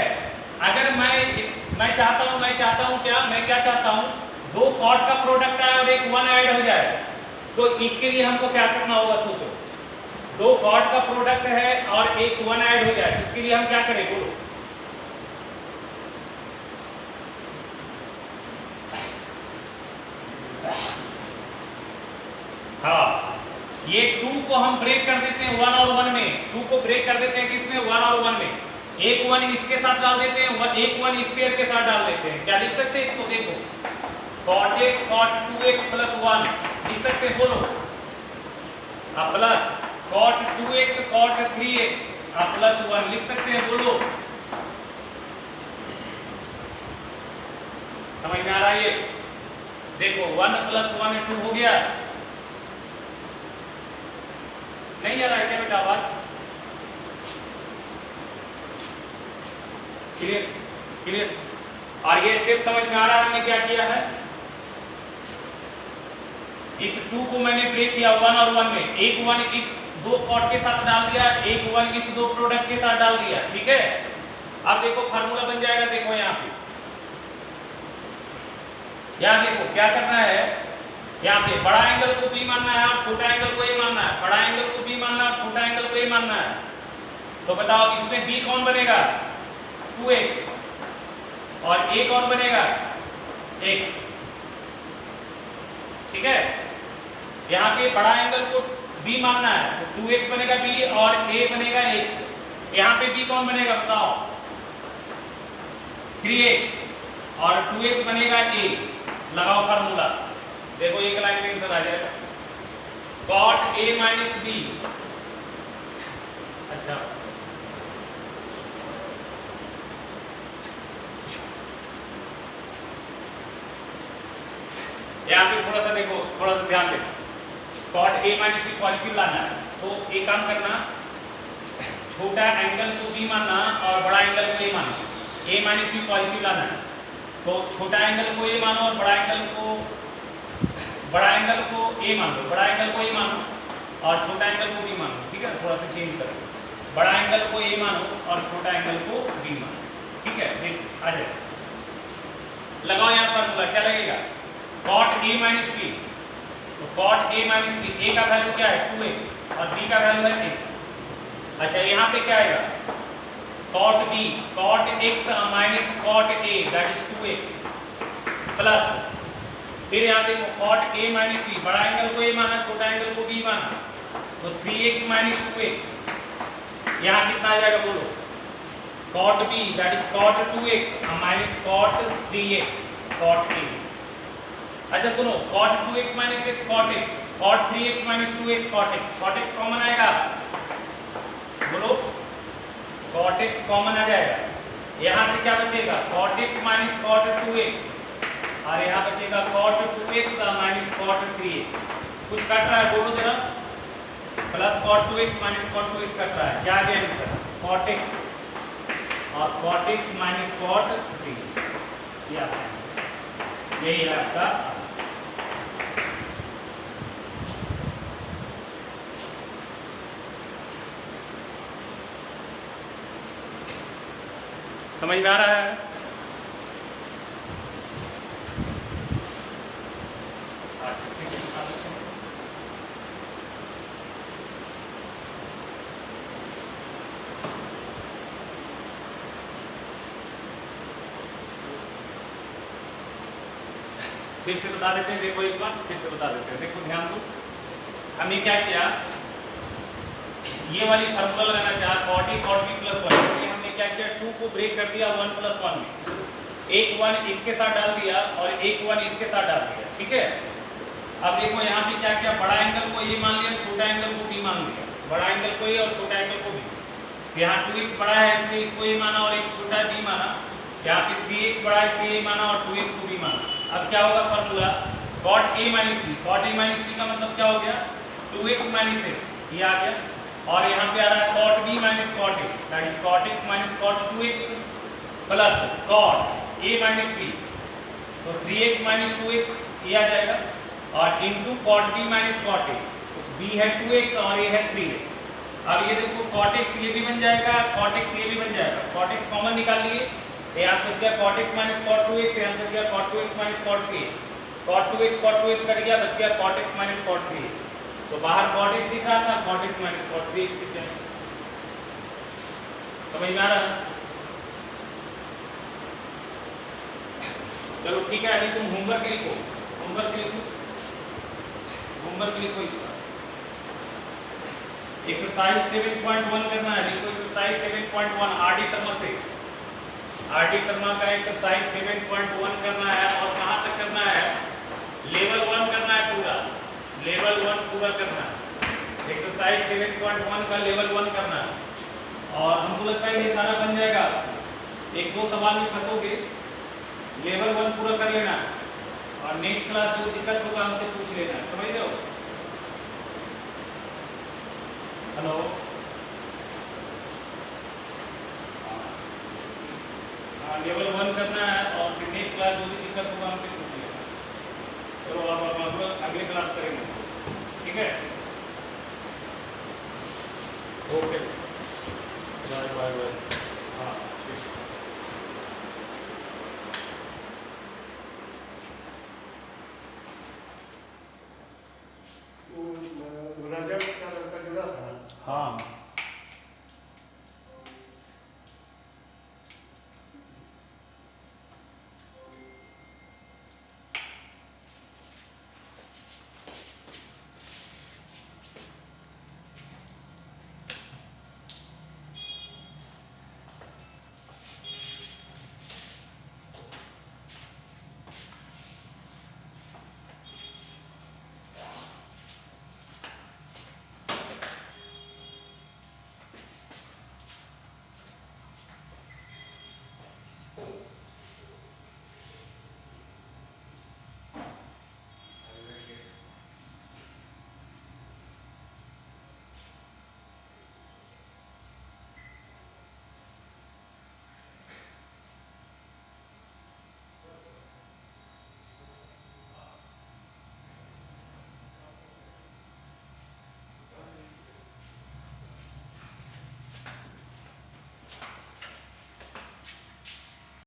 अगर मैं चाहता हूँ क्या, मैं क्या चाहता हूँ, दो कॉट का प्रोडक्ट आए और एक वन ऐड हो जाए, तो इसके लिए हमको क्या करना होगा, सोचो, दो कॉट का प्रोडक्ट है और एक वन ऐड हो जाए, तो इसके लिए हम क्या करें, बोलो। हाँ, ये 2 को हम ब्रेक कर देते हैं 1 और 1 में, 2 को ब्रेक कर देते हैं किसमें, 1 और 1 में, एक 1 इसके साथ डाल देते हैं, एक 1 इस पेयर के साथ डाल देते हैं, क्या लिख सकते हैं इसको, देखो cot x cot 2x plus 1 लिख सकते हैं, बोलो, अब plus cot 2x cot 3x अब प्लस 1 लिख सकते हैं, बोलो, समझ में आ रहा है ये, देखो 1 प्लस 1 2 हो गया, नहीं आ रहा है क्या बेटा आवाज, क्लियर क्लियर, और ये स्टेप समझ में आ रहा है हमने क्या किया है, इस 2 को मैंने ब्रेक किया 1 और 1 में, एक 1 इस दो कॉट के साथ डाल दिया, एक 1 इस दो प्रोडक्ट के साथ डाल दिया, ठीक है। अब देखो फार्मूला बन जाएगा, देखो यहाँ पे, यहाँ देखो क्या करना है, यहाँ पे बड़ा एंगल को बी मानना है और छोटा एंगल को ए मानना है, बड़ा एंगल को बी मानना है और छोटा एंगल को ए मानना है, तो बताओ इसमें बी कौन बनेगा, 2x और ए कौन बनेगा, x, ठीक है। यहाँ पे बड़ा एंगल को b मानना है, तो 2x बनेगा b और a बनेगा x, यहाँ पे b कौन बनेगा बताओ, 3x और 2x बनेगा a, लगाओ फार्मूला, देखो एक लाइन में आंसर आ जाएगा, cot a माइनस b, अच्छा यहाँ पे थोड़ा सा देखो, थोड़ा सा ध्यान दे, cot a minus b positive लाना है, तो एक काम करना, छोटा एंगल को b मानना और बड़ा एंगल को a मानना, a माइनस b पॉजिटिव लाना है, तो छोटा एंगल को a मानो और बड़ा एंगल को a मान लो, बड़ा एंगल को a मानो और छोटा एंगल को b मानो, ठीक है, थोड़ा सा चेंज करो, बड़ा एंगल को a मानो और छोटा एंगल को b मानो, ठीक है, देखो आ जाए, लगाओ यहाँ फार्मूला, क्या लगेगा, cot a माइनस b, तो cot a minus b, a का वैल्यू क्या है 2x और b का वैल्यू है x, अच्छा यहाँ पे क्या आएगा, cot b cot x minus cot a that is 2x plus, फिर यहाँ देखो cot a माइनस b, बड़ा एंगल को a माना, छोटा एंगल को b माना, तो 3x माइनस 2x, यहाँ कितना आ जाएगा बोलो, cot b that is cot 2x minus cot 3x cot a, अच्छा सुनो, cot 2x minus x cot x, cot 3x minus 2x cot x common आएगा, बोलो cot x कॉमन आ जाएगा, यहाँ से क्या बचेगा, cot x minus cot 2x और यहाँ बचेगा cot 2x minus cot 3x, कुछ कट रहा है बोलो जरा, plus cot 2x minus cot 2x cut रहा है, क्या आ गया आंसर, cot x और cot x minus cot 3x, ये आपका आंसर, यही है आपका। समझ में आ रहा है, फिर से बता देते हैं, देखो एक बार फिर से बता देते हैं, देखो ध्यान दो, हमने क्या किया, ये वाली फार्मूला लगाना चाहा cot a cot b plus 1, इसलिए हमने क्या किया, 2 को ब्रेक कर दिया 1 प्लस 1 में, एक 1 इसके साथ डाल दिया और एक 1 इसके साथ डाल दिया, ठीक है। अब देखो यहाँ पे क्या किया, बड़ा एंगल को a मान लिया, छोटा एंगल को b मान लिया, बड़ा एंगल को a और छोटा एंगल को b, यहाँ 2x बड़ा है इसलिए इसको a माना और x छोटा है b माना, यहाँ पे 3x बड़ा है इसलिए a माना और 2x को b माना। अब क्या होगा formula, cot a minus b, cot a minus b का मतलब क्या हो गया, 2x माइनस एक्स, ये आ गया। और यहाँ पे आ रहा है cot b minus cot a, that is cot x minus cot 2x plus cot a minus b, तो 3x माइनस 2x ये आ जाएगा, और into cot b minus cot a, तो b है 2x और a है 3x। अब ये देखो cot x ये भी बन जाएगा, cot x ये भी बन जाएगा, cot x कॉमन निकाल लिए, यहाँ बच गया cot x minus cot 2x, यहाँ बच गया cot 2x minus cot 3x, cot 2x cut गया, बच गया cot x minus cot 3x। तो बाहर cot x दिख रहा था, cot x minus cot 3x दिख गया। समझ में आ रहा है? चलो ठीक है, अभी तुम होमवर्क लिखो, होमवर्क लिखो, होमवर्क लिखो इसका। एक्सरसाइज 7.1 करना है, लिखो एक्सरसाइज 7.1 आर डी शर्मा से। आर डी शर्मा का एक्सरसाइज 7.1 करना है, और कहाँ तक करना है? लेवल 1 करना है पूरा, लेवल 1 पूरा करना है। एक्सरसाइज 7.1 का लेवल 1 करना है, और हमको लगता है ये सारा बन जाएगा, एक दो सवाल में फंसोगे, लेवल 1 पूरा कर लेना, और नेक्स्ट क्लास जो दिक्कत होगा हमसे पूछ लेना, समझ रहे हो? हेलो, लेवल 1 करना है, और फिर नेक्स्ट क्लास जो भी दिक्कत होगा हमसे पूछ लेना। चलो अब हम अगले क्लास करेंगे, ठीक है? ओके।